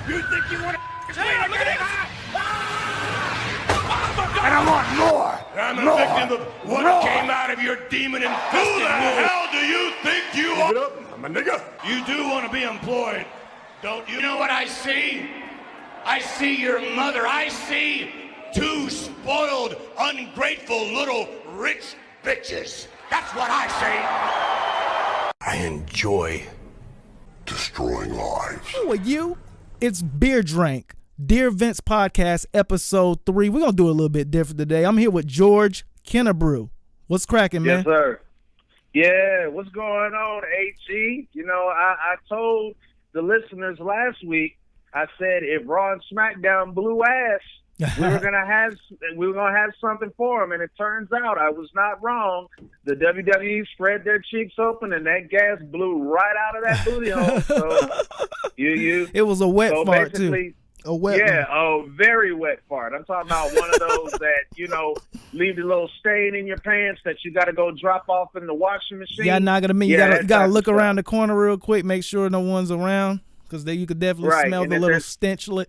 You think you want to say it again? And I want more. I'm a victim of what came out of your demon-infested Who the hell do you think you are? Give it up, I'm a nigga. You do want to be employed, don't you? You know what I see? I see your mother. I see two spoiled, ungrateful little rich bitches. That's what I see. I enjoy destroying lives. Who are you? It's Beer Drink, Dear Vince Podcast, Ep.03. We're going to do it a little bit different today. I'm here with George Kennebrew. What's cracking, man? Yes, sir. Yeah, what's going on, HG? You know, I told the listeners last week, I said if Raw and SmackDown blew ass, we were gonna have something for them, and it turns out I was not wrong. The WWE spread their cheeks open, and that gas blew right out of that booty hole. So it was a wet fart too. A wet one. Oh, very wet fart. I'm talking about one of those that leave the little stain in your pants that you got to go drop off in the washing machine. Yeah, not gonna mean you gotta look around the corner real quick, make sure no one's around, because you could definitely smell the little stenchlet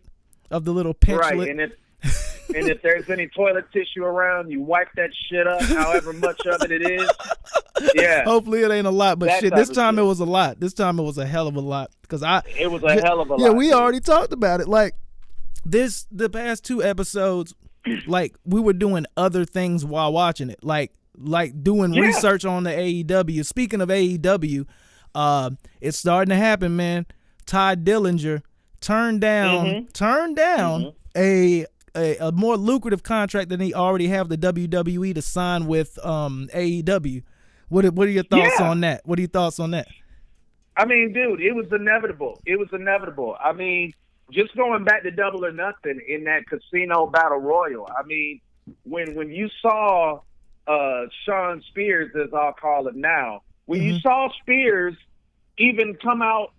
of the little pinchlet. Right, and if there's any toilet tissue around, you wipe that shit up, however much of it is. Yeah. Hopefully it ain't a lot, but that shit, this time it was a lot. This time it was a hell of a lot. It was a hell of a lot. Yeah, we already talked about it. Like, the past two episodes, like, we were doing other things while watching it. Like doing research on the AEW. Speaking of AEW, it's starting to happen, man. Ty Dillinger turned down a more lucrative contract than he already have the WWE to sign with AEW. What are your thoughts on that? What are your thoughts on that? I mean, dude, it was inevitable. I mean, just going back to Double or Nothing in that casino battle royal. I mean, when you saw Sean Spears, as I'll call it now, when you saw Spears even come out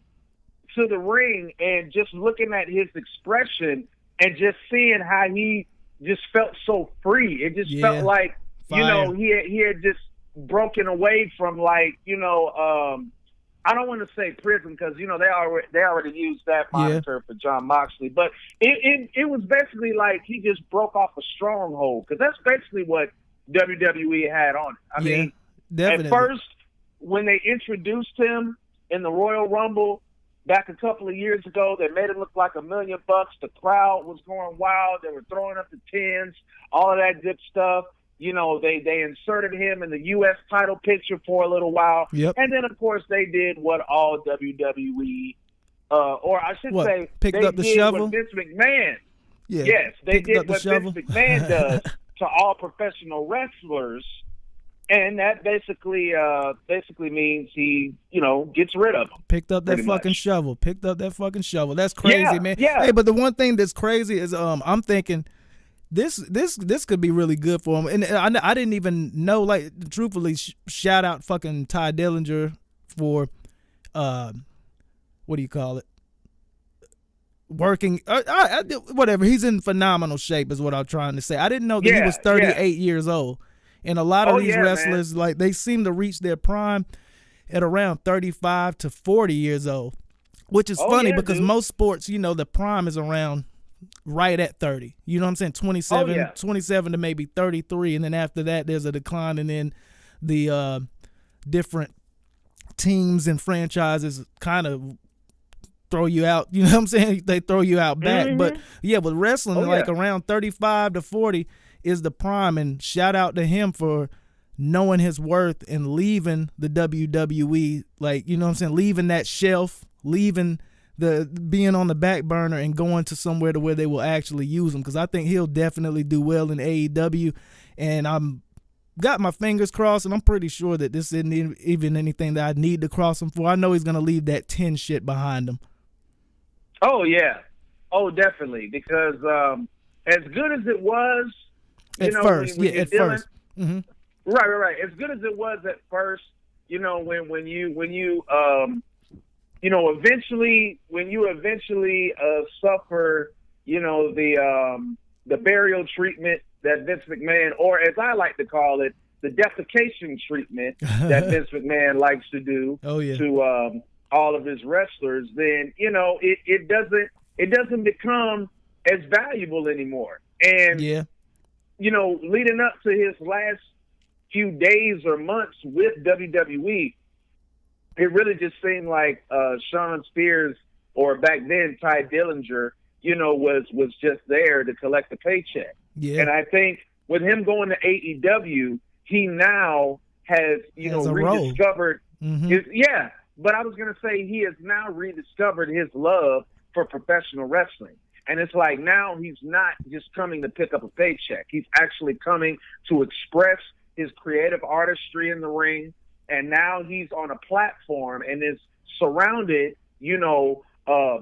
to the ring and just looking at his expression and just seeing how he just felt so free. It just felt like, Fire. he had just broken away from, like, I don't want to say prison because, they already used that moniker for John Moxley. But it was basically like he just broke off a stronghold, because that's basically what WWE had on it. I mean, definitely. At first, when they introduced him in the Royal Rumble, back a couple of years ago, they made it look like $1 million. The crowd was going wild. They were throwing up the tins, all of that good stuff. They inserted him in the U.S. title picture for a little while. Yep. And then, of course, they did what all WWE, or I should say, picked they up the did shovel? what Vince McMahon. Yeah. Yes, they Picked did up the what shovel. Vince McMahon does to all professional wrestlers. And that basically means he, gets rid of them. Picked up that fucking shovel. Picked up that fucking shovel. That's crazy, man. Yeah. Hey, but the one thing that's crazy is I'm thinking this could be really good for him. And I didn't even know, like, truthfully, shout out fucking Ty Dillinger for what do you call it? Working, whatever. He's in phenomenal shape is what I'm trying to say. I didn't know that he was 38 years old. And a lot of these wrestlers, like, they seem to reach their prime at around 35 to 40 years old, which is funny because most sports, the prime is around right at 30. You know what I'm saying? 27 to maybe 33. And then after that, there's a decline. And then the different teams and franchises kind of throw you out. You know what I'm saying? They throw you out back. Mm-hmm. But, with wrestling, like around 35 to 40 is the prime, and shout out to him for knowing his worth and leaving the WWE, like, you know what I'm saying, leaving that shelf, leaving being on the back burner and going to somewhere to where they will actually use him, because I think he'll definitely do well in AEW, and I'm got my fingers crossed, and I'm pretty sure that this isn't even anything that I need to cross him for. I know he's going to leave that 10 shit behind him. Oh, yeah. Oh, definitely, because as good as it was, at first. Mm-hmm. Right. As good as it was at first, when you eventually suffer, the burial treatment that Vince McMahon, or as I like to call it, the defecation treatment that Vince McMahon likes to do to all of his wrestlers, then, it doesn't it doesn't become as valuable anymore. And, leading up to his last few days or months with WWE, it really just seemed like Shawn Spears, or back then Ty Dillinger, was just there to collect the paycheck. Yeah. And I think with him going to AEW, he now has, rediscovered but I was going to say he has now rediscovered his love for professional wrestling. And it's like now he's not just coming to pick up a paycheck. He's actually coming to express his creative artistry in the ring. And now he's on a platform and is surrounded,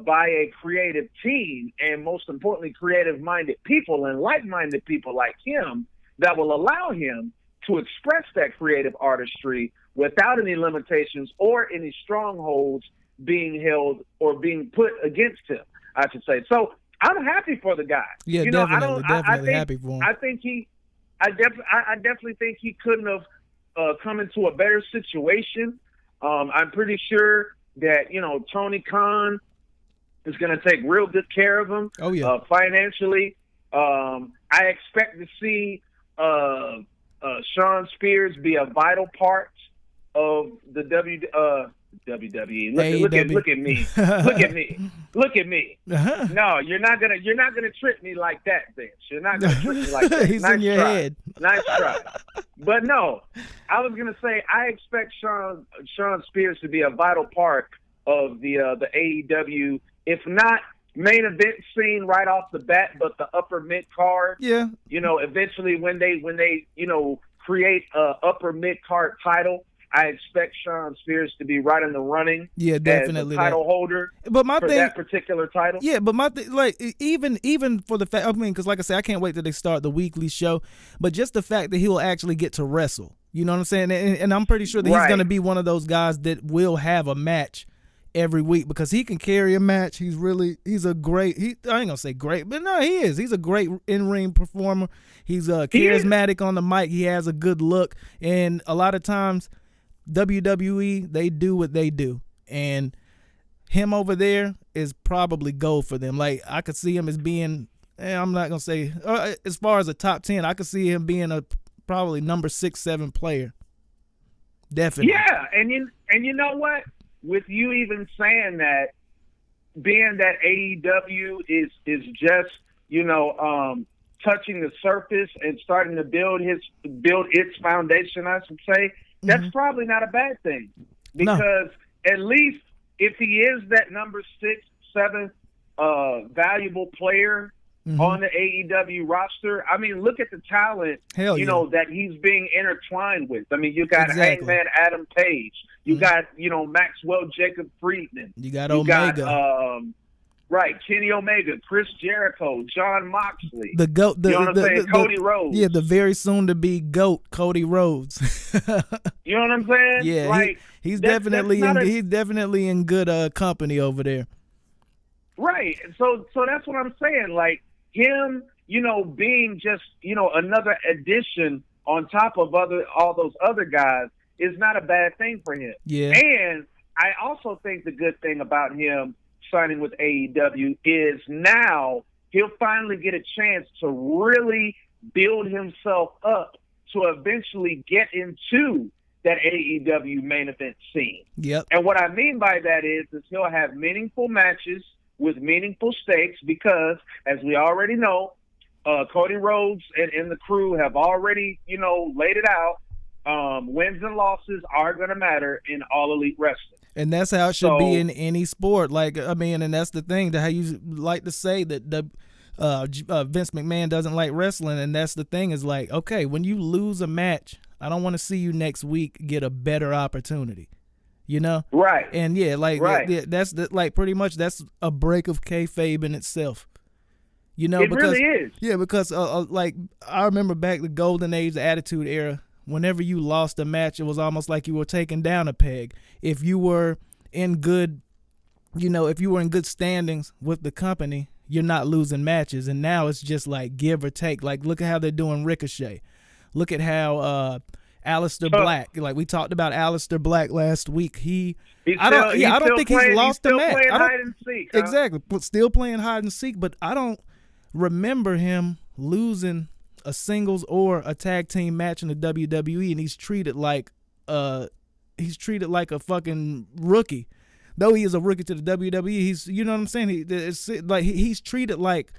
by a creative team, and most importantly, creative-minded people and like-minded people like him that will allow him to express that creative artistry without any limitations or any strongholds being held or being put against him, I should say. So I'm happy for the guy. Yeah, definitely happy for him. I definitely think he couldn't have come into a better situation. I'm pretty sure that, Tony Khan is going to take real good care of him. Oh, yeah. Financially. I expect to see Shawn Spears be a vital part of the WWE. Look at me. Look at me. Uh-huh. No, you're not gonna trick me like that, Vince. You're not gonna trick me like that. He's in your head. Nice try. But no, I was gonna say I expect Shawn Spears to be a vital part of the AEW, if not main event scene right off the bat, but the upper mid card. Yeah. Eventually when they create a upper mid card title, I expect Shawn Spears to be right in the running. Yeah, definitely. As the title holder but my for thing, that particular title. Yeah, but my thing, like, even for the fact, I mean, because like I said, I can't wait till they start the weekly show, but just the fact that he will actually get to wrestle, you know what I'm saying? And I'm pretty sure that he's going to be one of those guys that will have a match every week because he can carry a match. He's a great, I ain't going to say great, but no, he is. He's a great in-ring performer. He's charismatic on the mic. He has a good look. And a lot of times, WWE, they do what they do, and him over there is probably gold for them. Like, I could see him as being, I'm not gonna say as far as a top 10, I could see him being a probably number 6, 7 player. Definitely. Yeah, and you know what? With you even saying that, being that AEW is just touching the surface and starting to build its foundation, I should say. That's probably not a bad thing because at least if he is that number 6, 7 valuable player on the AEW roster, I mean, look at the talent, that he's being intertwined with. I mean, you got Hangman Adam Page. You got, Maxwell Jacob Friedman. You got Omega. Kenny Omega, Chris Jericho, John Moxley. The GOAT. Cody Rhodes. Yeah, the very soon-to-be GOAT, Cody Rhodes. You know what I'm saying? Yeah, he's definitely in good company over there. Right. So that's what I'm saying. Like, him, being just, another addition on top of all those other guys is not a bad thing for him. Yeah. And I also think the good thing about him signing with AEW is now he'll finally get a chance to really build himself up to eventually get into that AEW main event scene. Yep. And what I mean by that is he'll have meaningful matches with meaningful stakes because, as we already know, Cody Rhodes and the crew have already, laid it out. Wins and losses are going to matter in All Elite Wrestling. And that's how it should be in any sport. Like, I mean, and that's the thing, that how you like to say that Vince McMahon doesn't like wrestling. And that's the thing is like, okay, when you lose a match, I don't want to see you next week get a better opportunity, Right. And yeah, like, that's pretty much that's a break of kayfabe in itself. It really is. Yeah, because like I remember back the golden age, the Attitude Era. Whenever you lost a match, it was almost like you were taken down a peg. If you were in good, standings with the company, you're not losing matches. And now it's just like give or take. Like, look at how they're doing Ricochet. Look at how Aleister Black. Like we talked about Aleister Black last week. I don't think he's lost the match. Hide and seek, huh? Exactly, still playing hide and seek. But I don't remember him losing a singles or a tag team match in the WWE, and he's treated like a fucking rookie. Though he is a rookie to the WWE, he's, you know what I'm saying? He's treated like,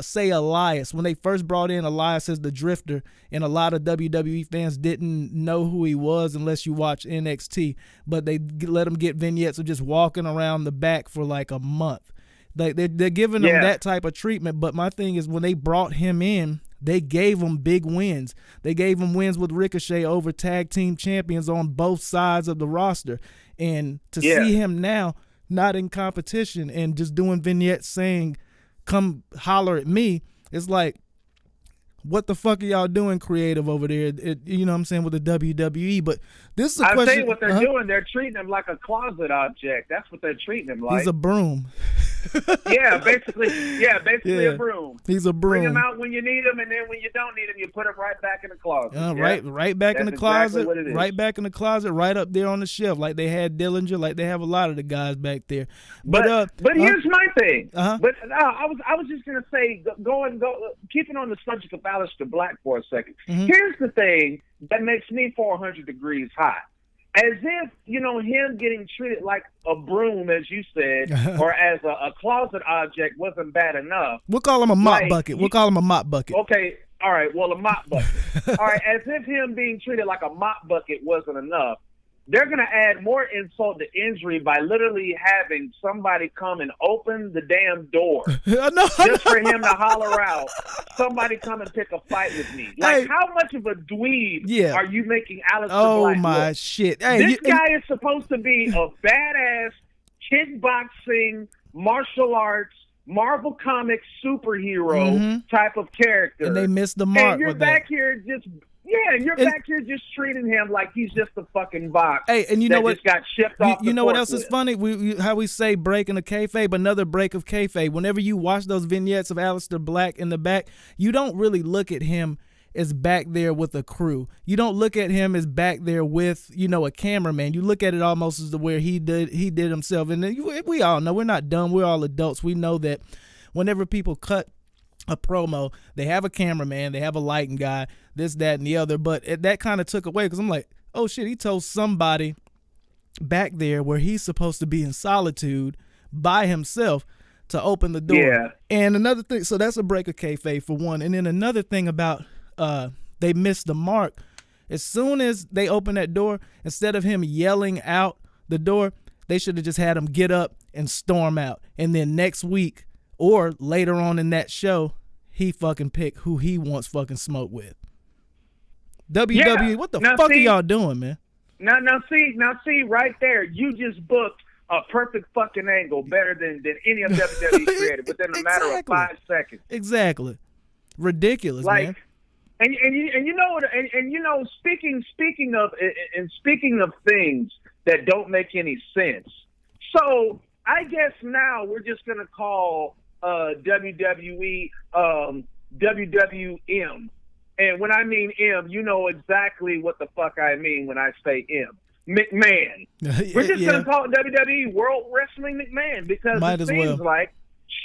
say, Elias. When they first brought in Elias as the Drifter, and a lot of WWE fans didn't know who he was unless you watch NXT, but they let him get vignettes of just walking around the back for like a month. They're giving him that type of treatment, but my thing is when they brought him in, they gave him big wins. They gave him wins with Ricochet over tag team champions on both sides of the roster. And to see him now not in competition and just doing vignettes saying, come holler at me, it's like, what the fuck are y'all doing creative over there? You know what I'm saying, with the WWE? But this is a question. I'll tell you what they're doing. They're treating him like a closet object. That's what they're treating him like. He's a broom. basically a broom. He's a broom. Bring him out when you need him, and then when you don't need him, you put him right back in the closet. Right back in the closet. Exactly right back in the closet, right up there on the shelf, like they had Dillinger, like they have a lot of the guys back there. But here's my thing. But I was just gonna say, keeping on the subject of Aleister Black for a second. Mm-hmm. Here's the thing that makes me 400 degrees hot. As if, him getting treated like a broom, as you said, or as a closet object wasn't bad enough. We'll call him a mop bucket. We'll call him a mop bucket. Okay, all right, well, a mop bucket. All right, as if him being treated like a mop bucket wasn't enough, they're going to add more insult to injury by literally having somebody come and open the damn door just for him to holler out, somebody come and pick a fight with me. Like, how much of a dweeb are you making Aleister Black Oh, my look? shit. Hey, this guy is supposed to be a badass kickboxing, martial arts, Marvel Comics superhero type of character. And they missed the mark. And you're back here just... Yeah, and you're back here just treating him like he's just a fucking box. Hey, and you know what? Just got shipped off. You know what else is funny? How we say breaking a kayfabe, another break of kayfabe. Whenever you watch those vignettes of Aleister Black in the back, you don't really look at him as back there with a crew. You don't look at him as back there with, a cameraman. You look at it almost as to where he did himself. And we all know, we're not dumb. We're all adults. We know that whenever people cut a promo, they have a cameraman, they have a lighting guy, this, that, and the other. But that kind of took away because I'm like, oh shit, he told somebody back there where he's supposed to be in solitude by himself to open the door. Yeah. And another thing, so that's a break of kayfabe for one. And then another thing about they missed the mark. As soon as they opened that door, instead of him yelling out the door, they should have just had him get up and storm out. And then next week or later on in that show, he fucking pick who he wants fucking smoke with. WWE, what the fuck are y'all doing, man? Now see, right there, you just booked a perfect fucking angle better than any of WWE created within a matter of 5 seconds. Exactly. Ridiculous, man. And you know what? And speaking of things that don't make any sense. So I guess now we're just gonna call WWE WWM. And when I mean M, you know exactly what the fuck I mean when I say M. McMahon. We're just going to call it WWE World Wrestling McMahon because it seems like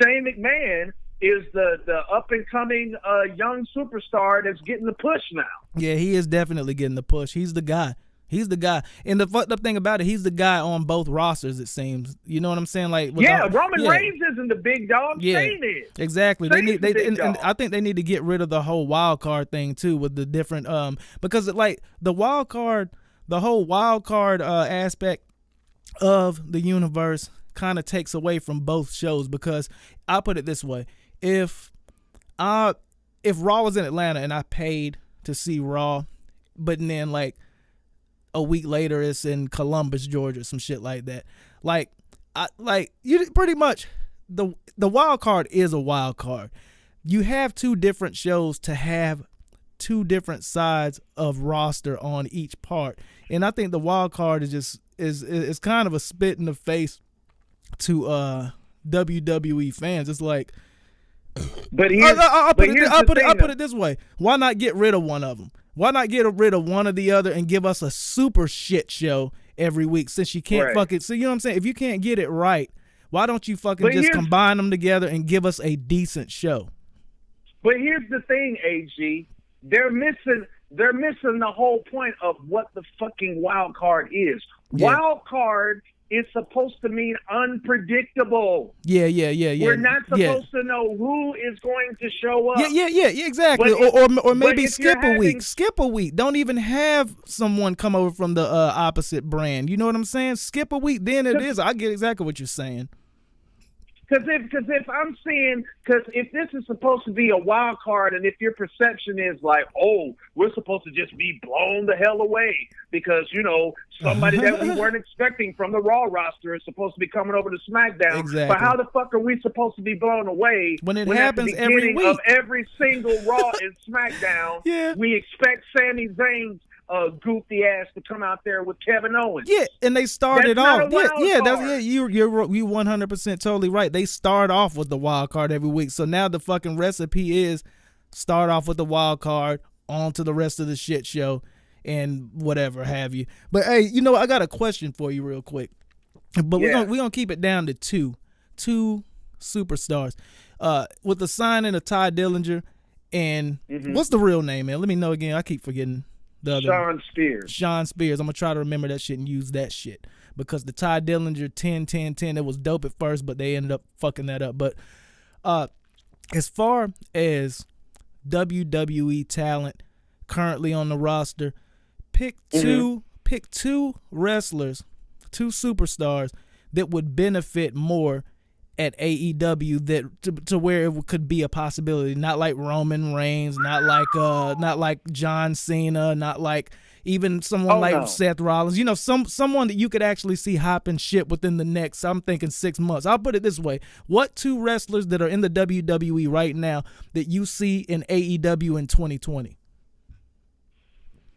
Shane McMahon is the up-and-coming young superstar that's getting the push now. Yeah, he is definitely getting the push. He's the guy. He's the guy. And the fucked up thing about it, he's the guy on both rosters, it seems. You know what I'm saying? Like, Roman Reigns isn't the big dog. Shane is. Exactly. And I think they need to get rid of the whole wild card thing too, with the different because like the wild card, the whole wild card aspect of the universe kind of takes away from both shows. Because I'll put it this way: if Raw was in Atlanta and I paid to see Raw, but then like a week later it's in Columbus, Georgia, some shit like that. You pretty much the wild card is a wild card. You have two different shows to have two different sides of roster on each part, and I think the wild card is just is kind of a spit in the face to WWE fans. It's like, but I'll put it this way: why not get rid of one of them? Why not get rid of one or the other and give us a super shit show every week since you can't fucking... So you know what I'm saying? If you can't get it right, why don't you fucking just combine them together and give us a decent show? But here's the thing, AG. They're missing the whole point of what the fucking wild card is. Yeah. Wild card is supposed to mean unpredictable. Yeah. We're not supposed to know who is going to show up. Yeah, exactly. Or maybe skip a week. Skip a week. Don't even have someone come over from the opposite brand. You know what I'm saying? Skip a week. Then it is. I get exactly what you're saying. Because if this is supposed to be a wild card, and if your perception is like, oh, we're supposed to just be blown the hell away because, you know, somebody that we weren't expecting from the Raw roster is supposed to be coming over to SmackDown. Exactly. But how the fuck are we supposed to be blown away when it happens every week of every single Raw and SmackDown? We expect Sami Zayn's goofy ass to come out there with Kevin Owens. Yeah, and they started off. You're 100% totally right. They start off with the wild card every week. So now the fucking recipe is start off with the wild card, on to the rest of the shit show, and whatever have you. But hey, you know, I got a question for you real quick. But we're gonna keep it down to two superstars. With the signing of Ty Dillinger and what's the real name, man? Let me know again. I keep forgetting. Sean Spears. Sean Spears. I'm going to try to remember that shit and use that shit. Because the Ty Dillinger 10-10-10, it was dope at first, but they ended up fucking that up. But as far as WWE talent currently on the roster, pick two wrestlers, two superstars that would benefit more at AEW that to where it could be a possibility. Not like Roman Reigns, not like John Cena, not like even someone Seth Rollins. You know, someone that you could actually see hopping shit within the next, I'm thinking 6 months. I'll put it this way. What two wrestlers that are in the WWE right now that you see in AEW in 2020?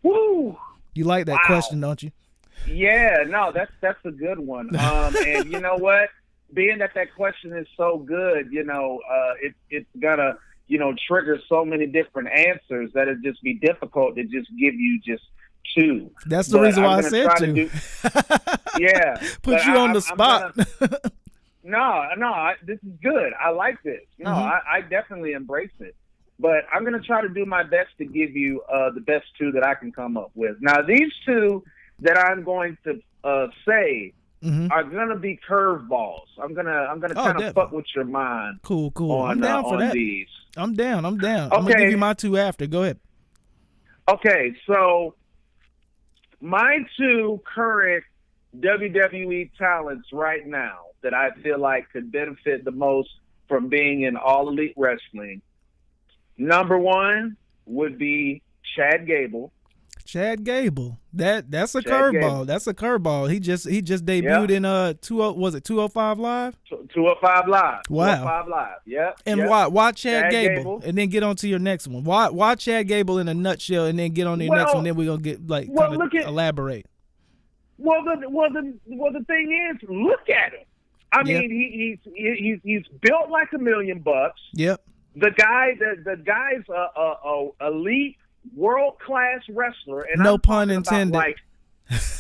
Woo! You like that question, don't you? Yeah, no, that's a good one. And you know what? Being that question is so good, you know, it's gonna, you know, trigger so many different answers that it'd just be difficult to just give you just two. That's the reason why I said two. Yeah. Put you on the spot. This is good. I like this. No, I definitely embrace it. But I'm going to try to do my best to give you the best two that I can come up with. Now, these two that I'm going to say are gonna be curveballs. I'm gonna kind of fuck with your mind. Cool. I'm down for that. These. I'm down. Okay. I'm gonna give you my two after. Go ahead. Okay, so my two current WWE talents right now that I feel like could benefit the most from being in All Elite Wrestling. Number one would be Chad Gable. Chad Gable. That's a curveball. That's a curveball. He just debuted in 205 Live? 205 Live. Wow. 205 Live. Yep. And why Chad Gable? And then get on to your next one. Why Chad Gable in a nutshell and then get on to your next one, then we're gonna get elaborate. Well the thing is, look at him. I mean he's built like $1 million. Yep. The guy's a elite world-class wrestler, and no pun intended.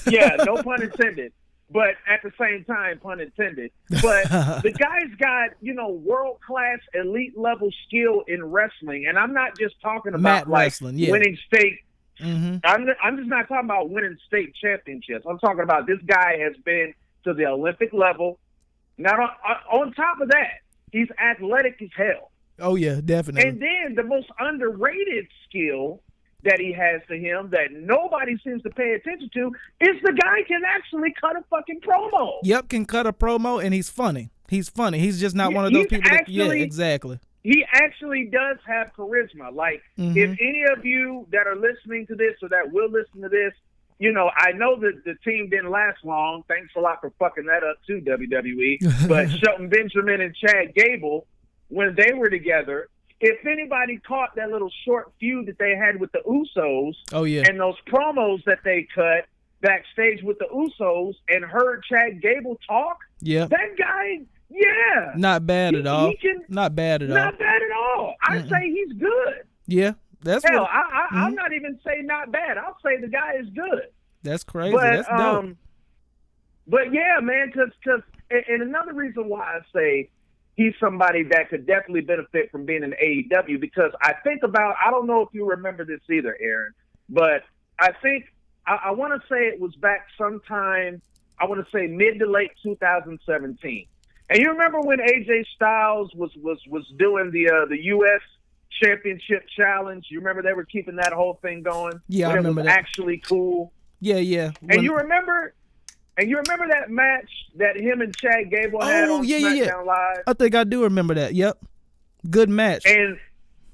No pun intended, but at the same time, pun intended. But the guy's got, you know, world-class, elite-level skill in wrestling, and I'm not just talking about winning state. I'm just not talking about winning state championships. I'm talking about this guy has been to the Olympic level. Now, on top of that, he's athletic as hell. Oh yeah, definitely. And then the most underrated skill that he has to him that nobody seems to pay attention to is the guy can actually cut a fucking promo. Yep, can cut a promo, and he's funny. He's just not one of those people exactly. He actually does have charisma. Like, if any of you that are listening to this or that will listen to this, you know, I know that the team didn't last long. Thanks a lot for fucking that up too, WWE. But Shelton Benjamin and Chad Gable, when they were together, if anybody caught that little short feud that they had with the Usos, and those promos that they cut backstage with the Usos and heard Chad Gable talk, that guy, not bad at all. Not bad at all. I say he's good. Yeah. Hell, I'm not even saying not bad. I'll say the guy is good. That's crazy. But, that's dope. But yeah, man, and another reason why I say he's somebody that could definitely benefit from being in AEW, because I think about, I don't know if you remember this either, Aaron, but I think, I want to say it was back sometime, I want to say mid to late 2017. And you remember when AJ Styles was doing the U.S. Championship Challenge? You remember they were keeping that whole thing going? Yeah, I remember that. It was that. actually cool. Yeah. And you remember that match that him and Chad Gable had on SmackDown Live? I think I do remember that. Yep. Good match. And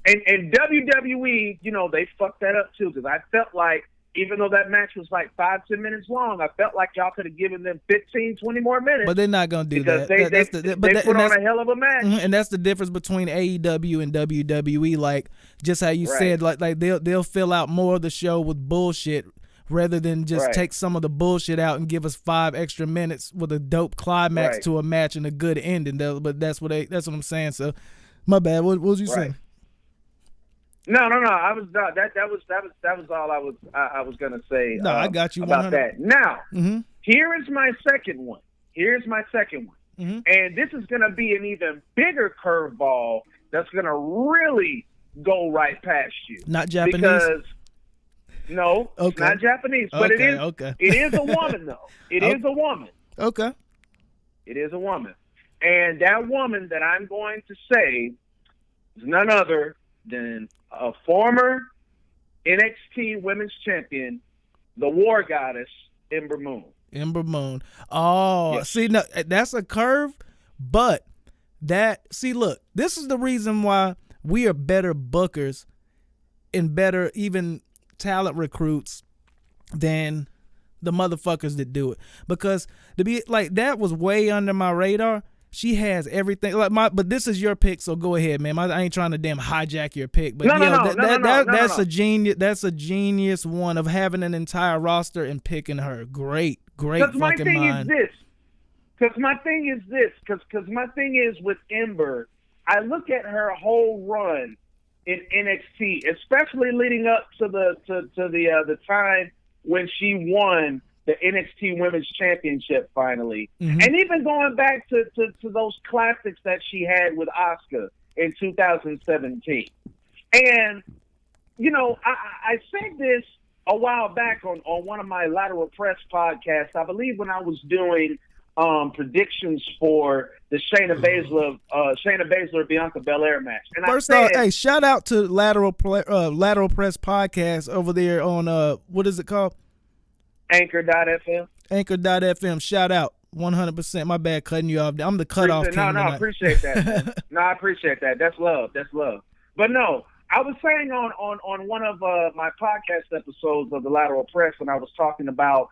WWE, you know, they fucked that up too, because I felt like, even though that match was like 5-10 minutes long, I felt like y'all could have given them 15, 20 more minutes. But they're not going to do that. They put on a hell of a match. And that's the difference between AEW and WWE. Like, just how you said, like they'll fill out more of the show with bullshit rather than just take some of the bullshit out and give us 5 extra minutes with a dope climax to a match and a good ending. But that's what I'm saying. So, my bad. What was you saying? No. I was that was all I was gonna say. No, I got you about 100. that. Now, here is my second one. And this is gonna be an even bigger curveball that's gonna really go right past you. Not Japanese. Because no, it's not Japanese, but it is. Okay. It is a woman though. It is a woman. Okay. It is a woman, and that woman that I'm going to say is none other than a former NXT Women's Champion, the War Goddess, Ember Moon. Ember Moon. Oh, yes. See, no, that's a curve, but look, this is the reason why we are better bookers and better even talent recruits than the motherfuckers that do it. Because to be like, that was way under my radar. She has everything. But this is your pick, so go ahead, man. I ain't trying to damn hijack your pick, but that's a genius. That's a genius one of having an entire roster and picking her. Great fucking mind. Because my thing is with Ember, I look at her whole run in NXT, especially leading up to the time when she won the NXT Women's Championship finally. And even going back to those classics that she had with Asuka in 2017. And, you know, I said this a while back on one of my Lateral Press podcasts, I believe when I was doing predictions for the Shayna Baszler Bianca Belair match. And first off, hey, shout out to Lateral Press podcast over there on, what is it called? Anchor.fm. Anchor.fm. Shout out. 100%. My bad cutting you off. I'm the cutoff king. No, I appreciate that. No, I appreciate that. That's love. But no, I was saying on one of my podcast episodes of the Lateral Press when I was talking about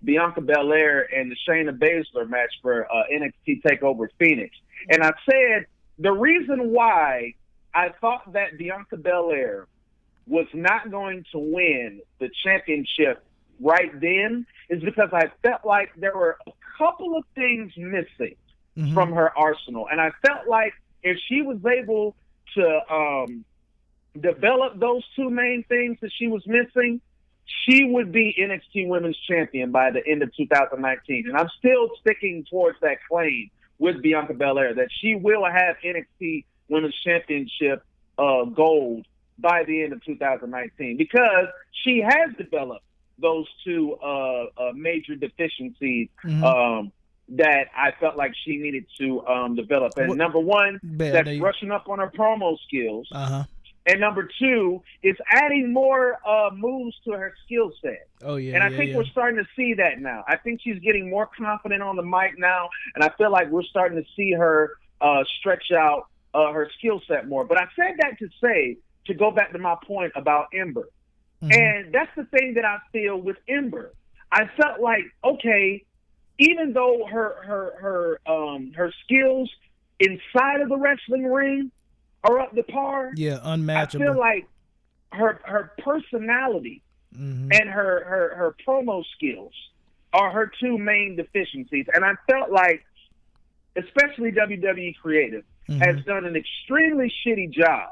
Bianca Belair and the Shayna Baszler match for NXT TakeOver Phoenix. And I said the reason why I thought that Bianca Belair was not going to win the championship right then is because I felt like there were a couple of things missing from her arsenal. And I felt like if she was able to develop those two main things that she was missing, she would be NXT Women's Champion by the end of 2019. And I'm still sticking towards that claim with Bianca Belair that she will have NXT Women's Championship gold by the end of 2019 because she has developed those two major deficiencies that I felt like she needed to develop. And number one, that's brushing up on her promo skills. And number two is adding more moves to her skill set. Oh, yeah. And I think we're starting to see that now. I think she's getting more confident on the mic now, and I feel like we're starting to see her stretch out her skill set more. But I said that to go back to my point about Ember. And that's the thing that I feel with Ember. I felt like, okay, even though her skills inside of the wrestling ring are up to par, unmatchable. I feel like her personality and her promo skills are her two main deficiencies. And I felt like, especially WWE Creative, has done an extremely shitty job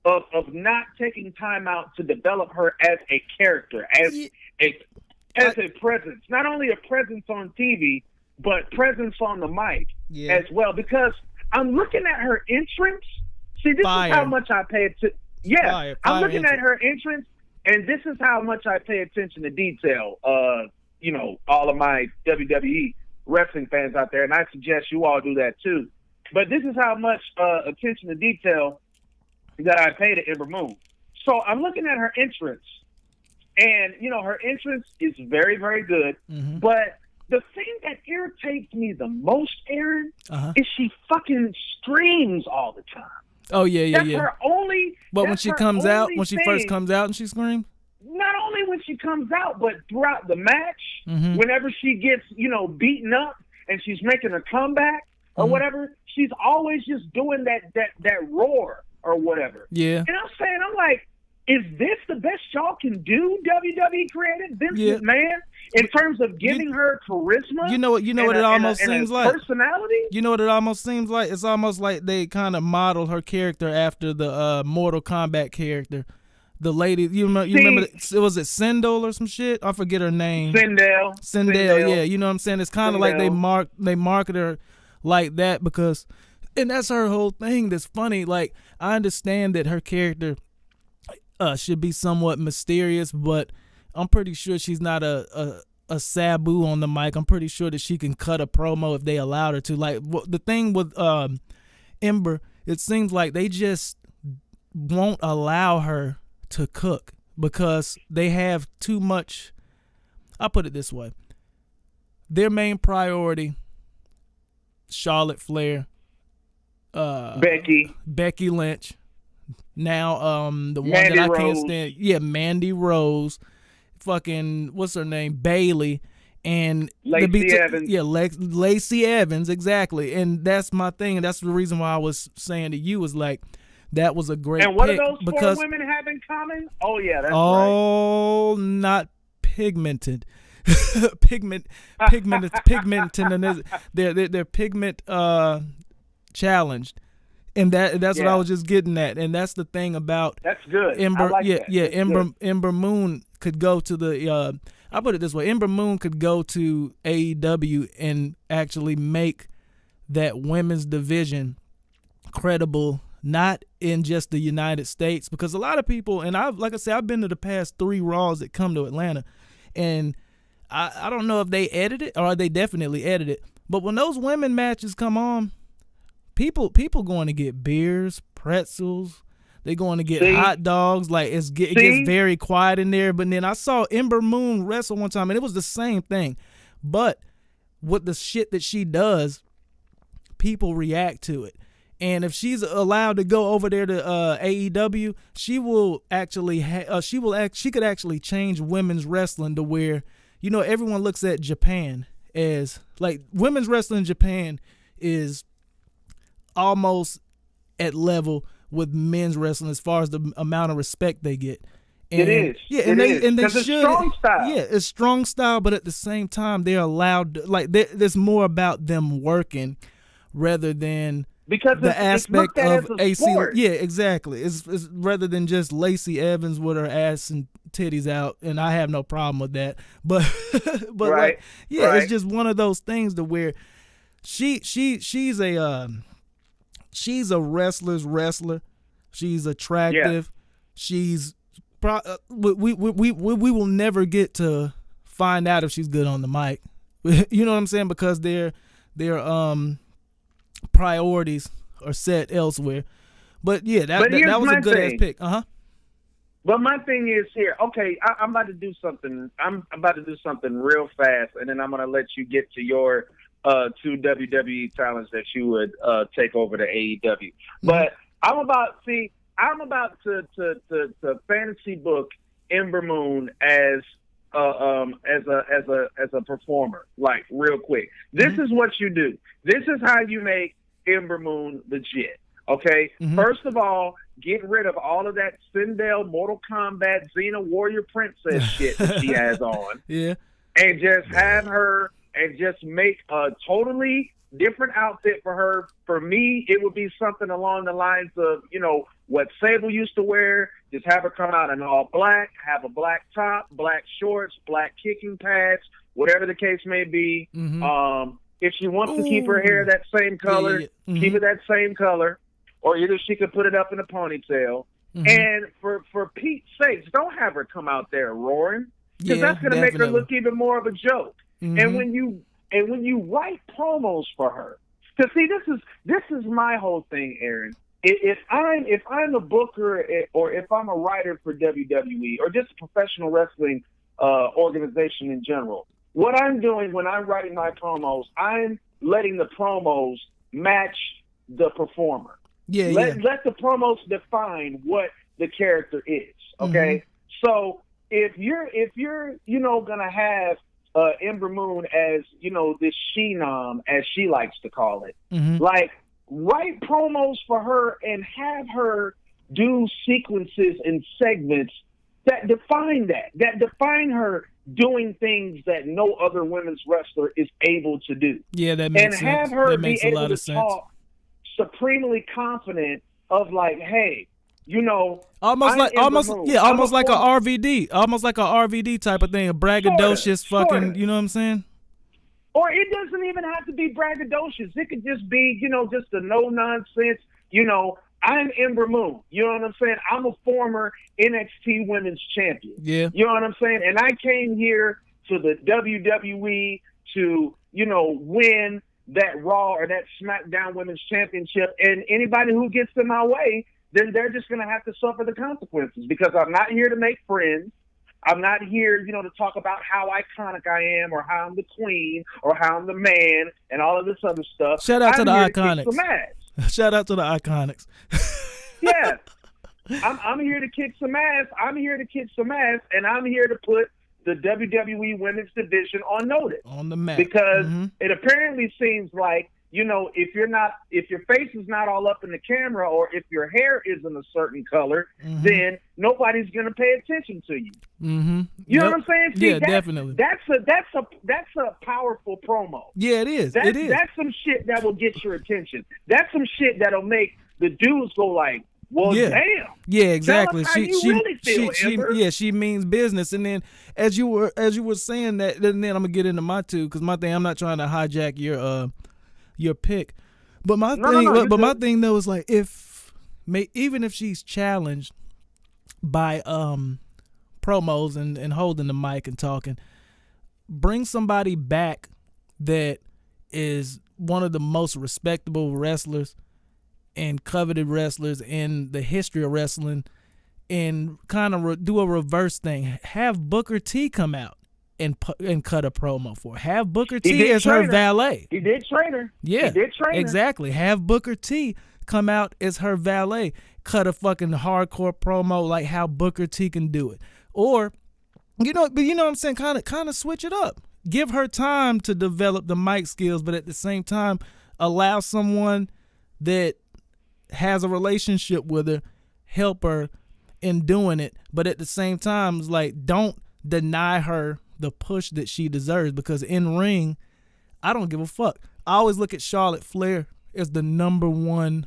of not taking time out to develop her as a character, as a presence, not only a presence on TV, but presence on the mic as well. Because I'm looking at her entrance. See, this is how much I pay attention. Yeah, Fire I'm looking entrance. at her entrance, and this is how much I pay attention to detail. You know, all of my WWE wrestling fans out there, and I suggest you all do that too. But this is how much attention to detail that I pay to Ember Moon. So I'm looking at her entrance, and, you know, her entrance is very, very good. Mm-hmm. But the thing that irritates me the most, Aaron, is she fucking screams all the time. Oh, yeah. That's her only... But when she comes out, when she first comes out and she screams? Not only when she comes out, but throughout the match, whenever she gets, you know, beaten up and she's making a comeback or whatever, she's always just doing that roar or whatever. Yeah. And I'm saying, I'm like, is this the best y'all can do, WWE creative, Vince McMahon, in terms of giving her charisma? You know what it almost seems like? Personality? You know what it almost seems like? It's almost like they kind of modeled her character after the Mortal Kombat character. The lady, you remember, was it Sindel or some shit? I forget her name. Sindel, yeah. You know what I'm saying? It's kind of like they market her like that because, and that's her whole thing that's funny. Like, I understand that her character should be somewhat mysterious, but I'm pretty sure she's not a Sabu on the mic. I'm pretty sure that she can cut a promo if they allowed her to. Like, the thing with Ember, it seems like they just won't allow her to cook because they have too much. I'll put it this way. Their main priority, Charlotte Flair, Becky Lynch, now the one Mandy that I Rose. can't stand, Mandy Rose, fucking what's her name, Bailey, and Lacey Evans. Lacey Evans, exactly. And that's my thing, and that's the reason why I was saying to you was like, that was a great pick. And what do those because, 4 women have in common? Oh, yeah, that's right. Oh, not pigmented. pigmented. They're pigment challenged. And that's what I was just getting at. And that's the thing about that's good. Ember. I like that. Ember Moon could go to the I'll put it this way. Ember Moon could go to AEW and actually make that women's division credible, not in just the United States, because a lot of people, and I've been to the past 3 Raws that come to Atlanta, and I don't know if they edit it or they definitely edit it, but when those women matches come on, people going to get beers, pretzels, they're going to get hot dogs. Like it gets very quiet in there. But then I saw Ember Moon wrestle one time, and it was the same thing, but with the shit that she does, people react to it. And if she's allowed to go over there to AEW, she will actually she could actually change women's wrestling to where, you know, everyone looks at Japan as like women's wrestling in Japan is almost at level with men's wrestling as far as the amount of respect they get. And, it is. Yeah, and they should. It's strong style. Yeah, it's strong style, but at the same time, they're allowed. Like there's more about them working rather than. Because the aspect of AC, yeah, exactly. It's rather than just Lacey Evans with her ass and titties out, and I have no problem with that. But right, it's just one of those things to where she's a wrestler's wrestler. She's attractive. Yeah. She's we will never get to find out if she's good on the mic. You know what I'm saying? Because they're priorities are set elsewhere. But yeah, that was a good ass pick. But my thing is here. Okay, I'm about to do something. I'm about to do something real fast, and then I'm going to let you get to your 2 WWE talents that you would take over to AEW. Mm-hmm. But I'm about to fantasy book Ember Moon as a performer, like real quick. This is what you do. This is how you make Ember Moon legit. Okay? Mm-hmm. First of all, get rid of all of that Sindel, Mortal Kombat, Xena Warrior Princess shit that she has on. Yeah. And just have her and just make a totally different outfit for her. For me, it would be something along the lines of, what Sable used to wear. Just have her come out in all black, have a black top, black shorts, black kicking pads, whatever the case may be. If she wants to keep her hair that same color, keep it that same color, or either she could put it up in a ponytail. And for Pete's sakes, don't have her come out there roaring, because that's going to make her look even more of a joke. And when you write promos for her, because see, this is my whole thing, Aaron. If I'm a booker or if I'm a writer for WWE or just a professional wrestling organization in general, what I'm doing when I'm writing my promos, I'm letting the promos match the performer. Let the promos define what the character is. Okay, so if you're gonna have Ember Moon as this She-Nom, as she likes to call it, like, write promos for her and have her do sequences and segments that define define her doing things that no other women's wrestler is able to do. Yeah, that makes sense. And have her that makes be a able lot to of sense. talk supremely confident of, like, hey, almost like a RVD, almost like a RVD type of thing, a braggadocious fucking, you know what I'm saying? Or it doesn't even have to be braggadocious. It could just be, just a no-nonsense, I'm Ember Moon. You know what I'm saying? I'm a former NXT Women's Champion. Yeah. You know what I'm saying? And I came here to the WWE to, win that Raw or that SmackDown Women's Championship. And anybody who gets in my way, then they're just going to have to suffer the consequences, because I'm not here to make friends. I'm not here, to talk about how iconic I am or how I'm the queen or how I'm the man and all of this other stuff. Shout out to the Iconics. To kick some ass. Shout out to the Iconics. Yeah. I'm here to kick some ass. I'm here to kick some ass, and I'm here to put the WWE Women's Division on notice. On the map. Because it apparently seems like, if your face is not all up in the camera, or if your hair isn't a certain color, then nobody's going to pay attention to you. You know what I'm saying? See, definitely. That's a powerful promo. Yeah, it is. It is. That's some shit that will get your attention. That's some shit that'll make the dudes go like, well, damn. Yeah, exactly. She means business. And then as you were saying that, and then I'm gonna get into my two, because my thing, I'm not trying to hijack your pick, but my thing though is like, even if she's challenged by promos and holding the mic and talking, bring somebody back that is one of the most respectable wrestlers and coveted wrestlers in the history of wrestling, and kind of do a reverse thing. Have Booker T come out and cut a promo for her. Have Booker T as her valet. He did train her. Yeah, he did train her. Exactly. Have Booker T come out as her valet. Cut a fucking hardcore promo like how Booker T can do it. Or, but you know what I'm saying? Kind of switch it up. Give her time to develop the mic skills, but at the same time, allow someone that has a relationship with her help her in doing it. But at the same time, it's like, don't deny her the push that she deserves, because in ring, I don't give a fuck. I always look at Charlotte Flair as the number one